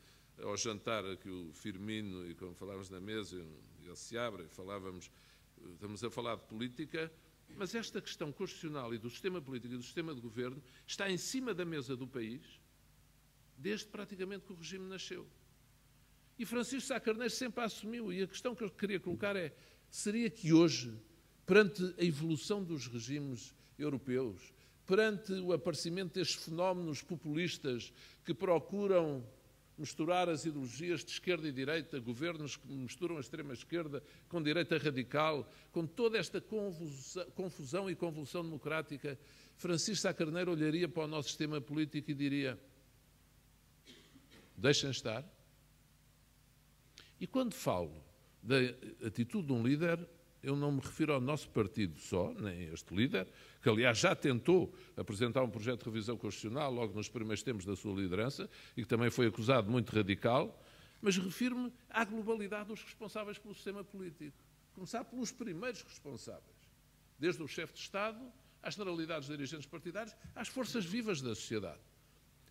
S5: ao jantar aqui o Firmino, e como falávamos na mesa, e ele se abre, estamos a falar de política, mas esta questão constitucional e do sistema político e do sistema de governo está em cima da mesa do país desde praticamente que o regime nasceu. E Francisco Sá Carneiro sempre a assumiu, e a questão que eu queria colocar é: seria que hoje, perante a evolução dos regimes europeus, perante o aparecimento destes fenómenos populistas que procuram misturar as ideologias de esquerda e direita, governos que misturam a extrema-esquerda com direita radical, com toda esta confusão e convulsão democrática, Francisco Sá Carneiro olharia para o nosso sistema político e diria: deixem estar. E quando falo da atitude de um líder, eu não me refiro ao nosso partido só, nem a este líder, que aliás já tentou apresentar um projeto de revisão constitucional logo nos primeiros tempos da sua liderança e que também foi acusado de muito radical, mas refiro-me à globalidade dos responsáveis pelo sistema político. Começar pelos primeiros responsáveis, desde o chefe de Estado, às generalidades dos dirigentes partidários, às forças vivas da sociedade.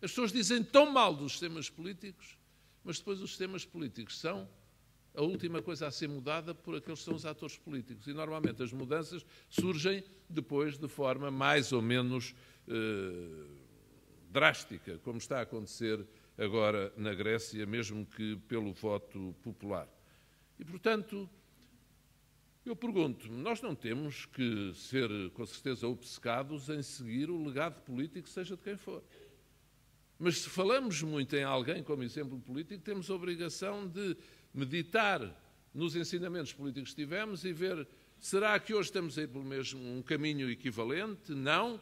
S5: As pessoas dizem tão mal dos sistemas políticos, mas depois os sistemas políticos são a última coisa a ser mudada por aqueles que são os atores políticos. E, normalmente, as mudanças surgem depois de forma mais ou menos drástica, como está a acontecer agora na Grécia, mesmo que pelo voto popular. E, portanto, Eu pergunto, nós não temos que ser, com certeza, obcecados em seguir o legado político, seja de quem for. Mas se falamos muito em alguém como exemplo político, temos a obrigação de meditar nos ensinamentos políticos que tivemos e ver, será que hoje estamos a ir pelo mesmo um caminho equivalente? Não.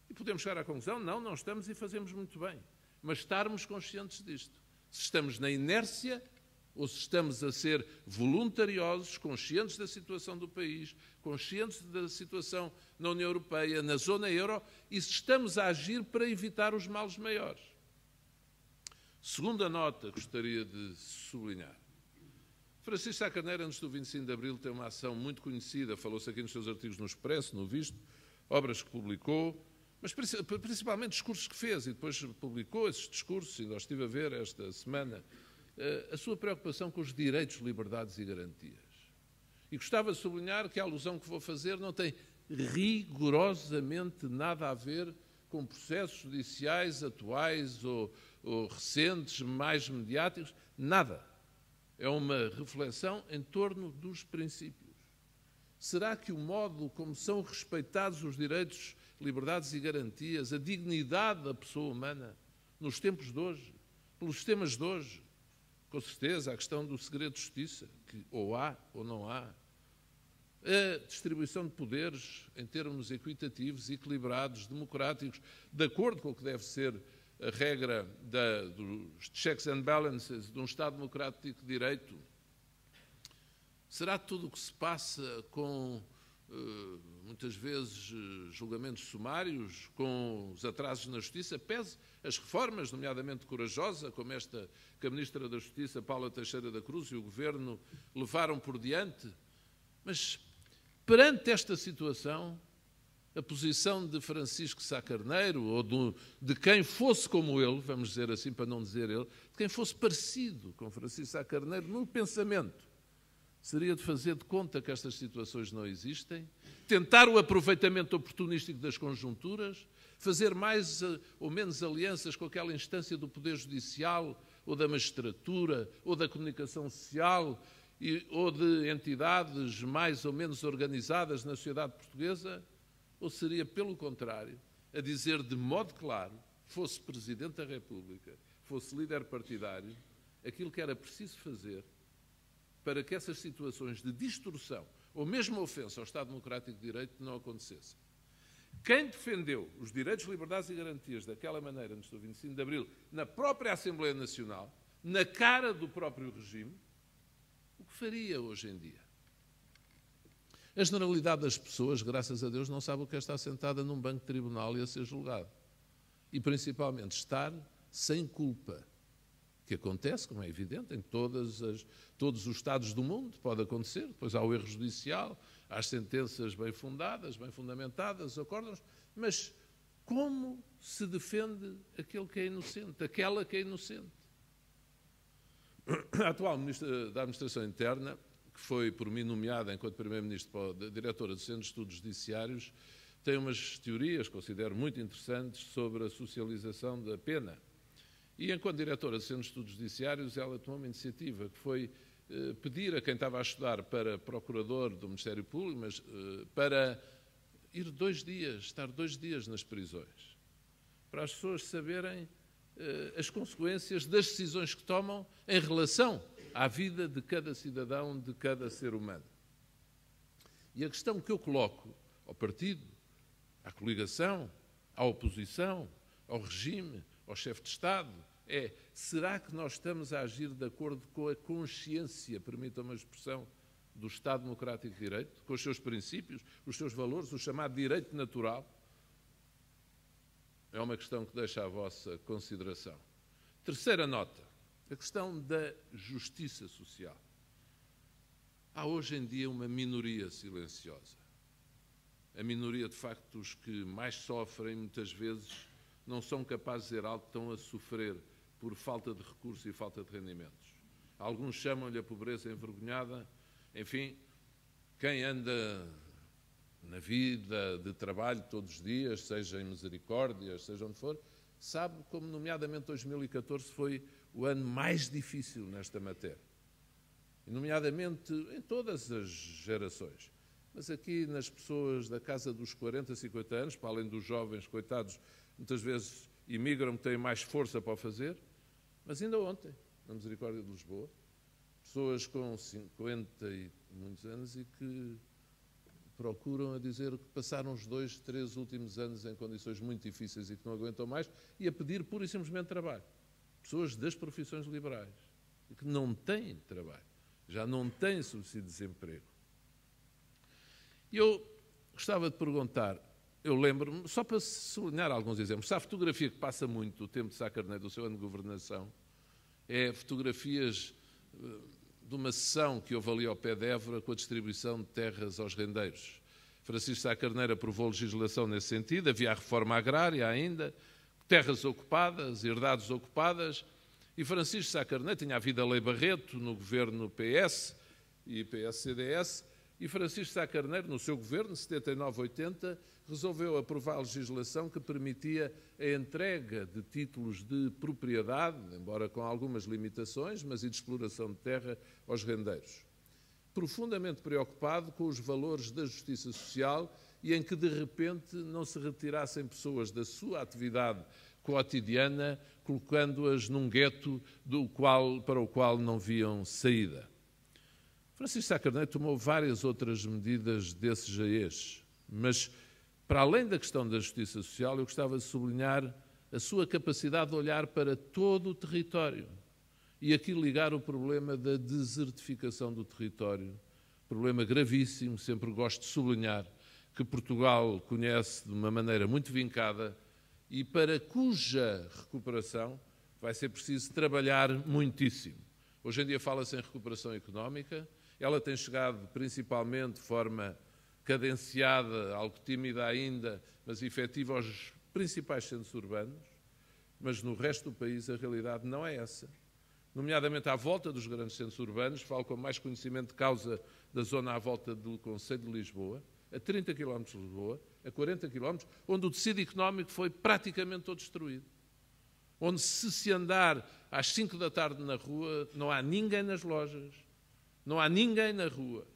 S5: E podemos chegar à conclusão, não estamos e fazemos muito bem. Mas estarmos conscientes disto. Se estamos na inércia ou se estamos a ser voluntariosos, conscientes da situação do país, conscientes da situação na União Europeia, na zona euro, e se estamos a agir para evitar os males maiores. Segunda nota que gostaria de sublinhar. Francisco Sá Carneiro, antes do 25 de Abril, tem uma ação muito conhecida, falou-se aqui nos seus artigos no Expresso, no Visto, obras que publicou, mas principalmente discursos que fez, e depois publicou esses discursos, e nós estive a ver esta semana, a sua preocupação com os direitos, liberdades e garantias. E gostava de sublinhar que a alusão que vou fazer não tem rigorosamente nada a ver com processos judiciais atuais ou recentes, mais mediáticos, nada. É uma reflexão em torno dos princípios. Será que o modo como são respeitados os direitos, liberdades e garantias, a dignidade da pessoa humana, nos tempos de hoje, pelos sistemas de hoje, com certeza a questão do segredo de justiça, que ou há ou não há, a distribuição de poderes em termos equitativos, equilibrados, democráticos, de acordo com o que deve ser a regra dos checks and balances de um Estado democrático de direito. Será tudo o que se passa com, muitas vezes, julgamentos sumários, com os atrasos na justiça, pese as reformas, nomeadamente corajosa, como esta que a Ministra da Justiça, Paula Teixeira da Cruz, e o Governo levaram por diante? Mas, perante esta situação, a posição de Francisco Sá Carneiro, ou de quem fosse como ele, vamos dizer assim para não dizer ele, de quem fosse parecido com Francisco Sá Carneiro no pensamento, seria de fazer de conta que estas situações não existem, tentar o aproveitamento oportunístico das conjunturas, fazer mais ou menos alianças com aquela instância do Poder Judicial, ou da magistratura, ou da comunicação social, ou de entidades mais ou menos organizadas na sociedade portuguesa, ou seria, pelo contrário, a dizer de modo claro, fosse Presidente da República, fosse líder partidário, aquilo que era preciso fazer para que essas situações de distorção ou mesmo ofensa ao Estado Democrático de Direito não acontecessem. Quem defendeu os direitos, liberdades e garantias daquela maneira antes do 25 de Abril, na própria Assembleia Nacional, na cara do próprio regime, o que faria hoje em dia? A generalidade das pessoas, graças a Deus, não sabe o que é estar sentada num banco de tribunal e a ser julgado. E, principalmente, estar sem culpa, que acontece, como é evidente, em todos os Estados do mundo, pode acontecer. Depois há o erro judicial, há as sentenças bem fundadas, bem fundamentadas, acórdãos, mas como se defende aquele que é inocente, aquela que é inocente? A atual Ministra da Administração Interna, que foi por mim nomeada enquanto Primeiro-Ministro diretora do Centro de Estudos Judiciários, tem umas teorias, considero muito interessantes, sobre a socialização da pena. E enquanto diretora do Centro de Estudos Judiciários, ela tomou uma iniciativa que foi pedir a quem estava a estudar para procurador do Ministério Público, mas para ir 2 dias, estar 2 dias nas prisões, para as pessoas saberem as consequências das decisões que tomam em relação à vida de cada cidadão, de cada ser humano. E a questão que eu coloco ao partido, à coligação, à oposição, ao regime, ao chefe de Estado, é: será que nós estamos a agir de acordo com a consciência, permitam-me a expressão, do Estado Democrático de Direito, com os seus princípios, os seus valores, o chamado direito natural? É uma questão que deixo à vossa consideração. Terceira nota, a questão da justiça social. Há hoje em dia uma minoria silenciosa. A minoria, de facto, os que mais sofrem, muitas vezes, não são capazes de dizer algo, estão a sofrer por falta de recursos e falta de rendimentos. Alguns chamam-lhe a pobreza envergonhada. Enfim, quem anda na vida de trabalho todos os dias, seja em Misericórdias, seja onde for, sabe como, nomeadamente, 2014 foi o ano mais difícil nesta matéria. nomeadamente em todas as gerações. Mas aqui nas pessoas da casa dos 40, 50 anos, para além dos jovens, coitados, muitas vezes imigram, têm mais força para o fazer, mas ainda ontem, na Misericórdia de Lisboa, pessoas com 50 e muitos anos e que procuram a dizer que passaram os 2, 3 últimos anos em condições muito difíceis e que não aguentam mais e a pedir pura e simplesmente trabalho. Pessoas das profissões liberais e que não têm trabalho, já não têm subsídio de desemprego. E eu gostava de perguntar, eu lembro-me, só para sublinhar alguns exemplos, se há fotografia que passa muito do tempo de Sá Carneiro, do seu ano de governação, é fotografias de uma sessão que houve ali ao pé de Évora com a distribuição de terras aos rendeiros. Francisco Sá Carneiro aprovou legislação nesse sentido, havia a reforma agrária ainda, terras ocupadas, herdades ocupadas, e Francisco Sá Carneiro tinha havido a Lei Barreto no governo PS e PS-CDS, e Francisco Sá Carneiro, no seu governo, 79-80, resolveu aprovar a legislação que permitia a entrega de títulos de propriedade, embora com algumas limitações, mas e de exploração de terra aos rendeiros. Profundamente preocupado com os valores da justiça social e em que, de repente, não se retirassem pessoas da sua atividade cotidiana, colocando-as num gueto para o qual não viam saída. Francisco Sá Carneiro tomou várias outras medidas desses a estes, mas, para além da questão da justiça social, eu gostava de sublinhar a sua capacidade de olhar para todo o território e aqui ligar o problema da desertificação do território, problema gravíssimo, sempre gosto de sublinhar, que Portugal conhece de uma maneira muito vincada e para cuja recuperação vai ser preciso trabalhar muitíssimo. Hoje em dia fala-se em recuperação económica, ela tem chegado principalmente de forma cadenciada, algo tímida ainda, mas efetiva aos principais centros urbanos, mas no resto do país a realidade não é essa. Nomeadamente à volta dos grandes centros urbanos, falo com mais conhecimento de causa da zona à volta do Conselho de Lisboa, a 30 km de Lisboa, a 40 km, onde o tecido económico foi praticamente todo destruído. Onde se andar às 5 da tarde na rua, não há ninguém nas lojas, não há ninguém na rua.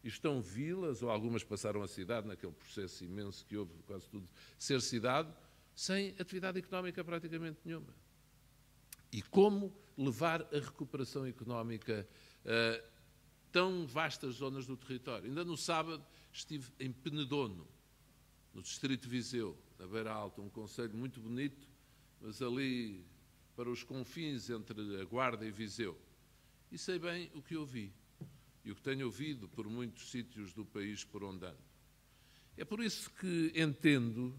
S5: E estão vilas, ou algumas passaram a cidade, naquele processo imenso que houve, quase tudo, ser cidade, sem atividade económica praticamente nenhuma. E como levar a recuperação económica a tão vastas zonas do território? Ainda no sábado estive em Penedono, no distrito de Viseu, na Beira Alta, um concelho muito bonito, mas ali para os confins entre a Guarda e Viseu. E sei bem o que ouvi e o que tenho ouvido por muitos sítios do país por onde ando. É por isso que entendo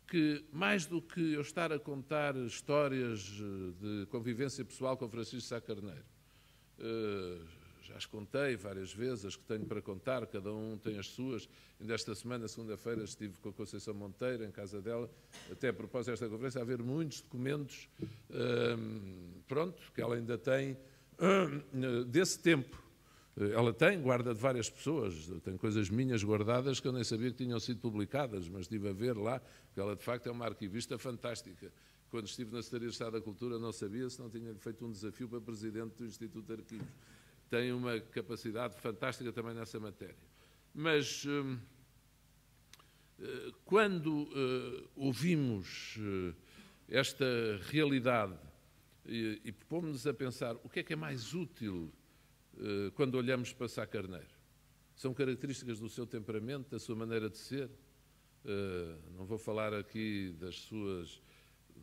S5: que, mais do que eu estar a contar histórias de convivência pessoal com Francisco Sá Carneiro, já as contei várias vezes, as que tenho para contar, cada um tem as suas. Ainda esta semana, segunda-feira, estive com a Conceição Monteiro, em casa dela, até a propósito desta conferência, a ver muitos documentos, que ela ainda tem desse tempo. Ela tem, guarda de várias pessoas, tem coisas minhas guardadas que eu nem sabia que tinham sido publicadas, mas estive a ver lá, porque ela de facto é uma arquivista fantástica. Quando estive na Secretaria de Estado da Cultura não sabia se não tinha feito um desafio para presidente do Instituto de Arquivos. Tem uma capacidade fantástica também nessa matéria. Mas quando ouvimos esta realidade e propomos-nos a pensar o que é mais útil quando olhamos para Sá Carneiro, são características do seu temperamento, da sua maneira de ser. Não vou falar aqui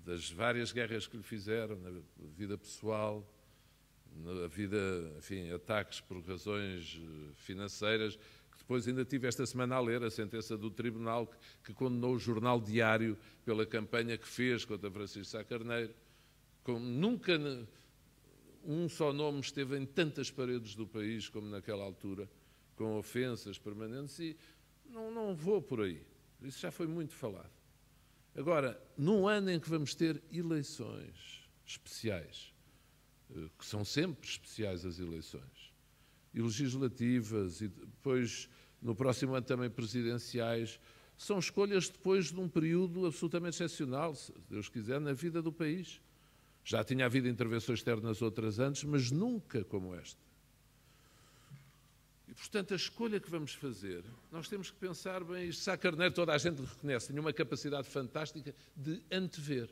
S5: das várias guerras que lhe fizeram na vida pessoal, na vida, enfim, ataques por razões financeiras, que depois ainda tive esta semana a ler a sentença do Tribunal que condenou o Jornal Diário pela campanha que fez contra Francisco Sá Carneiro. Como nunca um só nome esteve em tantas paredes do país como naquela altura, com ofensas permanentes, e não vou por aí. Isso já foi muito falado. Agora, num ano em que vamos ter eleições especiais, que são sempre especiais as eleições, e legislativas, e depois, no próximo ano também presidenciais, são escolhas depois de um período absolutamente excepcional, se Deus quiser, na vida do país. Já tinha havido intervenções externas outras antes, mas nunca como esta. portanto, a escolha que vamos fazer, nós temos que pensar bem, isto Sá Carneiro toda a gente reconhece, tinha uma capacidade fantástica de antever.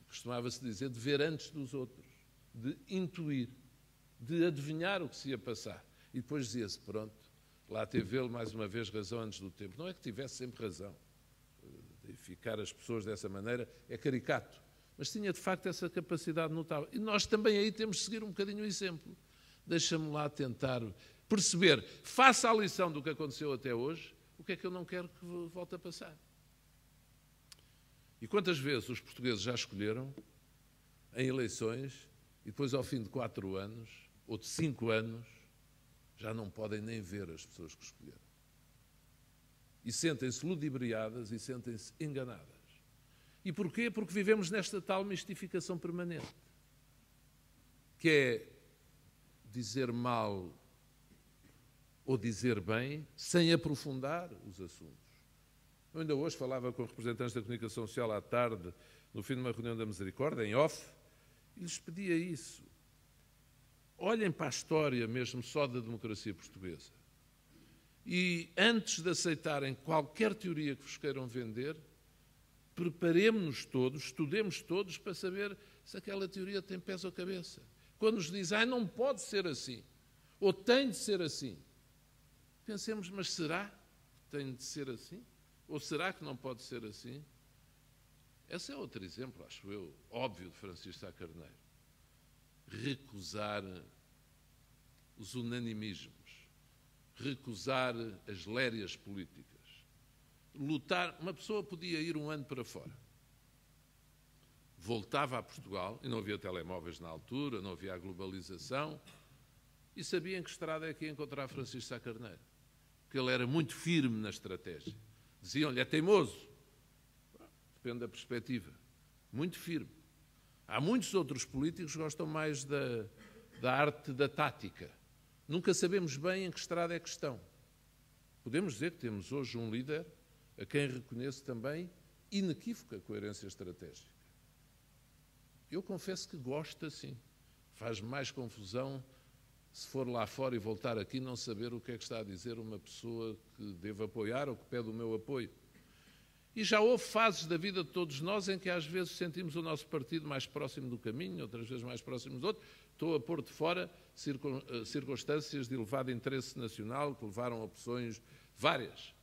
S5: Costumava-se dizer de ver antes dos outros, de intuir, de adivinhar o que se ia passar. E depois dizia-se, pronto, lá teve ele mais uma vez razão antes do tempo. Não é que tivesse sempre razão. Deificar as pessoas dessa maneira é caricato. Mas tinha de facto essa capacidade notável. E nós também aí temos de seguir um bocadinho o exemplo. Deixa-me lá tentar perceber, faça a lição do que aconteceu até hoje, o que é que eu não quero que volte a passar. E quantas vezes os portugueses já escolheram em eleições e depois ao fim de 4 anos ou de 5 anos já não podem nem ver as pessoas que escolheram. E sentem-se ludibriadas e sentem-se enganadas. E porquê? Porque vivemos nesta tal mistificação permanente, que é dizer mal ou dizer bem sem aprofundar os assuntos. Eu ainda hoje falava com representantes da comunicação social à tarde, no fim de uma reunião da Misericórdia, em off, e lhes pedia isso. Olhem para a história mesmo só da democracia portuguesa. E antes de aceitarem qualquer teoria que vos queiram vender, preparemos-nos todos, estudemos todos para saber se aquela teoria tem pés ou cabeça. Quando nos dizem, não pode ser assim, ou tem de ser assim, pensemos, mas será que tem de ser assim? Ou será que não pode ser assim? Esse é outro exemplo, acho eu, óbvio, de Francisco Sá Carneiro. Recusar os unanimismos, recusar as lérias políticas, lutar. Uma pessoa podia ir um ano para fora, voltava a Portugal, e não havia telemóveis na altura, não havia a globalização, e sabia em que estrada é que ia encontrar Francisco Sá Carneiro, porque ele era muito firme na estratégia. Diziam-lhe, é teimoso. Depende da perspectiva. Muito firme. Há muitos outros políticos que gostam mais da arte da tática. Nunca sabemos bem em que estrada é que estão. Podemos dizer que temos hoje um líder a quem reconheço também inequívoca coerência estratégica. Eu confesso que gosto assim. Faz mais confusão se for lá fora e voltar aqui não saber o que é que está a dizer uma pessoa que devo apoiar ou que pede o meu apoio. E já houve fases da vida de todos nós em que às vezes sentimos o nosso partido mais próximo do caminho, outras vezes mais próximo do outro. Estou a pôr de fora circunstâncias de elevado interesse nacional que levaram a opções várias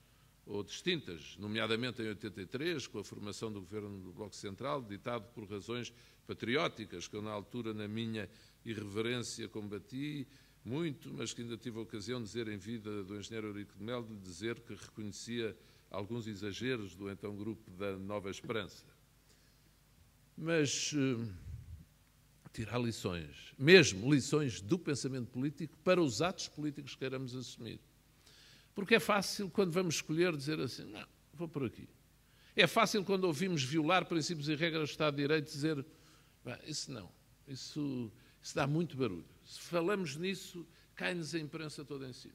S5: ou distintas, nomeadamente em 83, com a formação do governo do Bloco Central, ditado por razões patrióticas, que eu na altura, na minha irreverência, combati muito, mas que ainda tive a ocasião de dizer em vida do engenheiro Eurico de Melo, de dizer que reconhecia alguns exageros do então grupo da Nova Esperança. Mas tirar lições, mesmo lições do pensamento político, para os atos políticos que queiramos assumir. Porque é fácil, quando vamos escolher, dizer assim, não, vou por aqui. É fácil, quando ouvimos violar princípios e regras do Estado de Direito, dizer, isso não, isso dá muito barulho. Se falamos nisso, cai-nos a imprensa toda em cima.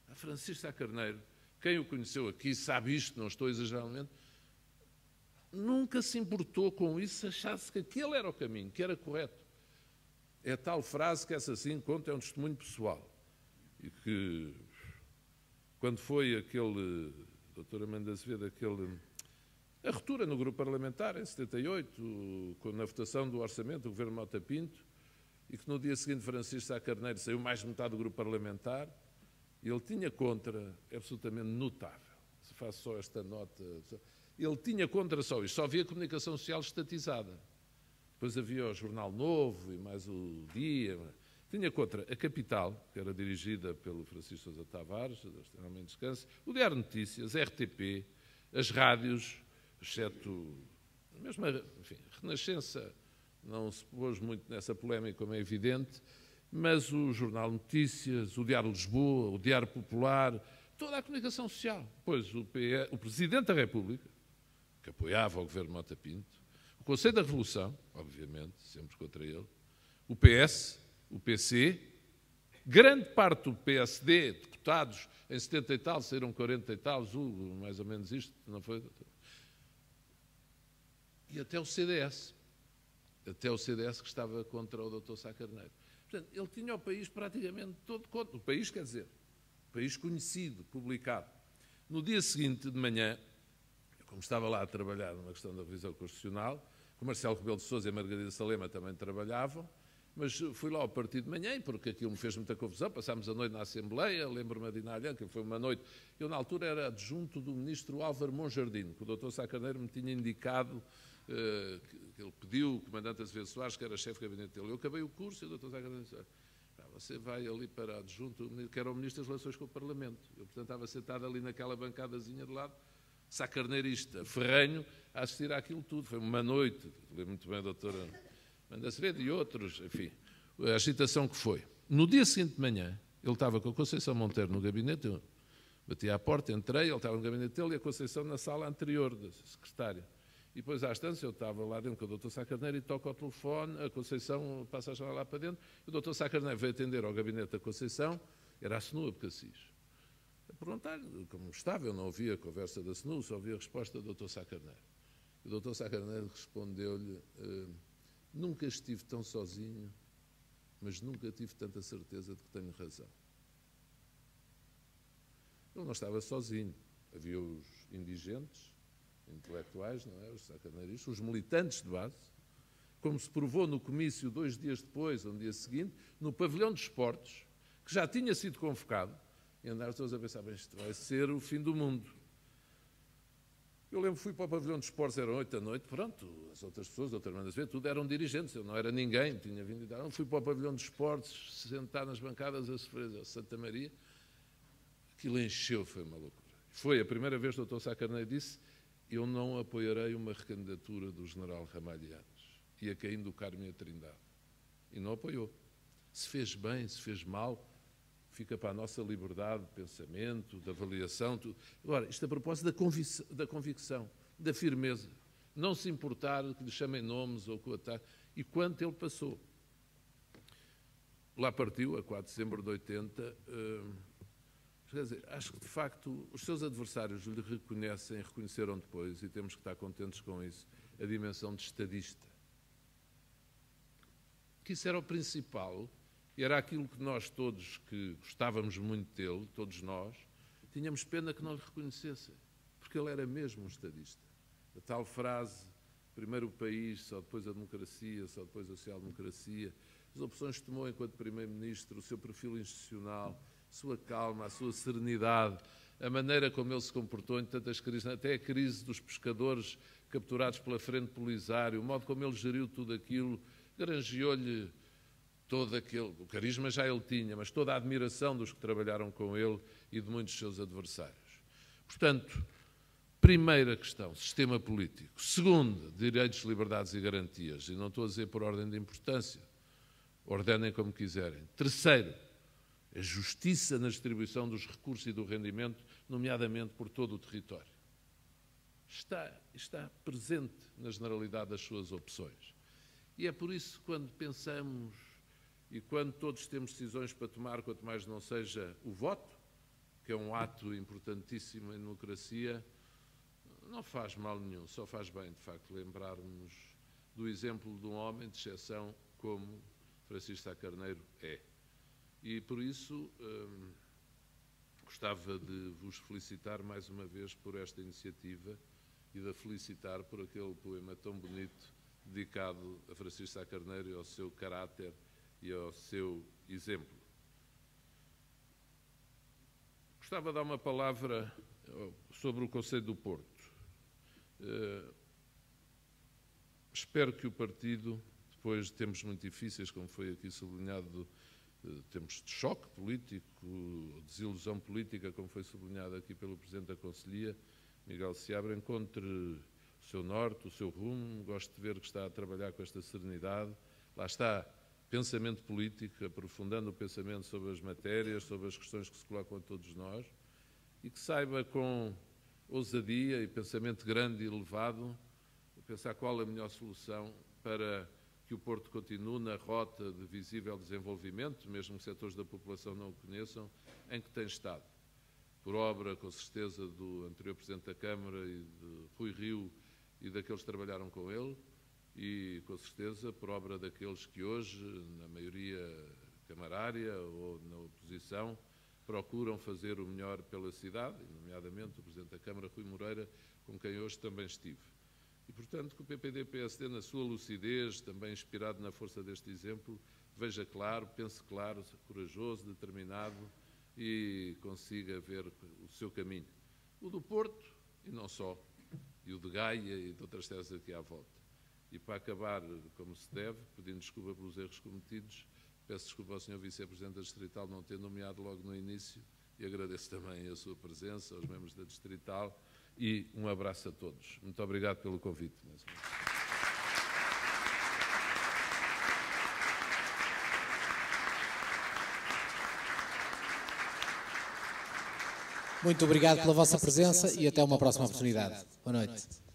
S5: A Francisco Sá Carneiro, quem o conheceu aqui sabe isto, não estou exageradamente, nunca se importou com isso, se achasse que aquele era o caminho, que era correto. É a tal frase que essa sim conta, é um testemunho pessoal. E que, quando foi aquele, doutor Amanda Azevedo, a ruptura no grupo parlamentar, em 78, na votação do orçamento do governo Mota Pinto, e que no dia seguinte Francisco Sá Carneiro saiu mais de metade do grupo parlamentar, e ele tinha contra, é absolutamente notável, se faço só esta nota, ele tinha contra só isto, só havia comunicação social estatizada. Depois havia o Jornal Novo e mais o Dia. Tinha contra a Capital, que era dirigida pelo Francisco Sousa Tavares, extremamente descanso, o Diário Notícias, a RTP, as rádios, exceto, mesmo, enfim, Renascença não se pôs muito nessa polémica, como é evidente, mas o Jornal Notícias, o Diário Lisboa, o Diário Popular, toda a comunicação social. Pois o Presidente da República, que apoiava o governo Mota Pinto, o Conselho da Revolução, obviamente, sempre contra ele, o PS, o PC, grande parte do PSD, deputados, em 70 e tal, saíram 40 e tal, julgo, mais ou menos isto, não foi? E até o CDS que estava contra o Dr. Sá Carneiro. Portanto, ele tinha o país praticamente todo contra. O país, quer dizer, o país conhecido, publicado. No dia seguinte de manhã, como estava lá a trabalhar numa questão da revisão constitucional, o Marcelo Rebelo de Sousa e a Margarida Salema também trabalhavam, mas fui lá ao partido de manhã, porque aquilo me fez muita confusão, passámos a noite na Assembleia, lembro-me de Inalhã, que foi uma noite, eu na altura era adjunto do ministro Álvaro Monjardim, que o Dr. Sá Carneiro me tinha indicado, que ele pediu, o comandante Azevedo Soares, que era chefe de gabinete dele. Eu acabei o curso e o Dr. Sá Carneiro disse: você vai ali para adjunto, que era o ministro das Relações com o Parlamento. Eu, portanto, estava sentado ali naquela bancadazinha de lado, Sá Carneirista, ferrenho, a assistir àquilo tudo. Foi uma noite, lembro muito bem a doutora Manda Azevedo e outros, enfim, a agitação que foi. No dia seguinte de manhã, ele estava com a Conceição Monteiro no gabinete, eu bati à porta, entrei, ele estava no gabinete dele e a Conceição na sala anterior da secretária. E depois, à distância, eu estava lá dentro com o Dr. Sá Carneiro e toco ao telefone, a Conceição passa a chamar lá para dentro, e o Dr. Sá Carneiro veio atender ao gabinete da Conceição, era a SNU de Cassis. A perguntar-lhe como estava, eu não ouvia a conversa da SNU, só ouvia a resposta do Dr. Sá Carneiro. E o Dr. Sá Carneiro respondeu-lhe: nunca estive tão sozinho, mas nunca tive tanta certeza de que tenho razão. Ele não estava sozinho, havia os indigentes, intelectuais, não é? Os sacarneiristas, os militantes de base, como se provou no comício 2 dias depois, no dia seguinte, no pavilhão de esportes, que já tinha sido convocado, e andaram todos a pensar: bem, isto vai ser o fim do mundo. Eu lembro que fui para o pavilhão de esportes, eram 8 da noite, pronto, as outras pessoas, a doutora Manda Azevedo, tudo eram dirigentes, eu não era ninguém, tinha vindo e tal. Fui para o pavilhão de esportes, sentar nas bancadas a sofrer a Santa Maria, aquilo encheu, foi uma loucura. Foi a primeira vez que o Dr. Sá Carneiro disse: eu não apoiarei uma recandidatura do general Ramalhianes. Ia caindo o Carmo e a Trindade. E não apoiou. Se fez bem, se fez mal, fica para a nossa liberdade de pensamento, de avaliação. Tudo. Agora, isto a propósito da convicção, da firmeza. Não se importar que lhe chamem nomes ou que o ataque. E quanto ele passou. Lá partiu, a 4 de dezembro de 80... Quer dizer, acho que, de facto, os seus adversários lhe reconheceram depois, e temos que estar contentes com isso, a dimensão de estadista. Que isso era o principal, e era aquilo que nós todos, que gostávamos muito dele, todos nós, tínhamos pena que não lhe reconhecessem, porque ele era mesmo um estadista. A tal frase: primeiro o país, só depois a democracia, só depois a social-democracia, as opções que tomou enquanto Primeiro-Ministro, o seu perfil institucional, a sua calma, a sua serenidade, a maneira como ele se comportou em tantas crises, até a crise dos pescadores capturados pela Frente Polisário, o modo como ele geriu tudo aquilo, granjeou-lhe todo aquele... O carisma já ele tinha, mas toda a admiração dos que trabalharam com ele e de muitos seus adversários. Portanto, primeira questão, sistema político. Segunda, direitos, liberdades e garantias. E não estou a dizer por ordem de importância. Ordenem como quiserem. Terceiro, a justiça na distribuição dos recursos e do rendimento, nomeadamente por todo o território. Está presente na generalidade das suas opções. E é por isso que, quando pensamos e quando todos temos decisões para tomar, quanto mais não seja o voto, que é um ato importantíssimo em democracia, não faz mal nenhum, só faz bem, de facto, lembrarmos do exemplo de um homem de exceção como Francisco Sá Carneiro é. E, por isso, gostava de vos felicitar mais uma vez por esta iniciativa e de a felicitar por aquele poema tão bonito dedicado a Francisco Sá Carneiro e ao seu caráter e ao seu exemplo. Gostava de dar uma palavra sobre o Conselho do Porto. Espero que o partido, depois de tempos muito difíceis, como foi aqui sublinhado, tempos de choque político, desilusão política, como foi sublinhado aqui pelo Presidente da Conselhia, Miguel Seabra, encontre o seu norte, o seu rumo. Gosto de ver que está a trabalhar com esta serenidade. Lá está, pensamento político, aprofundando o pensamento sobre as matérias, sobre as questões que se colocam a todos nós, e que saiba com ousadia e pensamento grande e elevado pensar qual a melhor solução para que o Porto continue na rota de visível desenvolvimento, mesmo que setores da população não o conheçam, em que tem estado. Por obra, com certeza, do anterior Presidente da Câmara e de Rui Rio e daqueles que trabalharam com ele, e, com certeza, por obra daqueles que hoje, na maioria camarária ou na oposição, procuram fazer o melhor pela cidade, nomeadamente o Presidente da Câmara, Rui Moreira, com quem hoje também estive. E, portanto, que o PPD-PSD, na sua lucidez, também inspirado na força deste exemplo, veja claro, pense claro, corajoso, determinado e consiga ver o seu caminho. O do Porto, e não só, e o de Gaia e de outras terras aqui à volta. E para acabar, como se deve, pedindo desculpa pelos erros cometidos, peço desculpa ao Sr. Vice-Presidente da Distrital não ter nomeado logo no início e agradeço também a sua presença, aos membros da Distrital e um abraço a todos. Muito obrigado pelo convite.
S2: Muito obrigado pela vossa presença e até uma próxima oportunidade. Boa noite.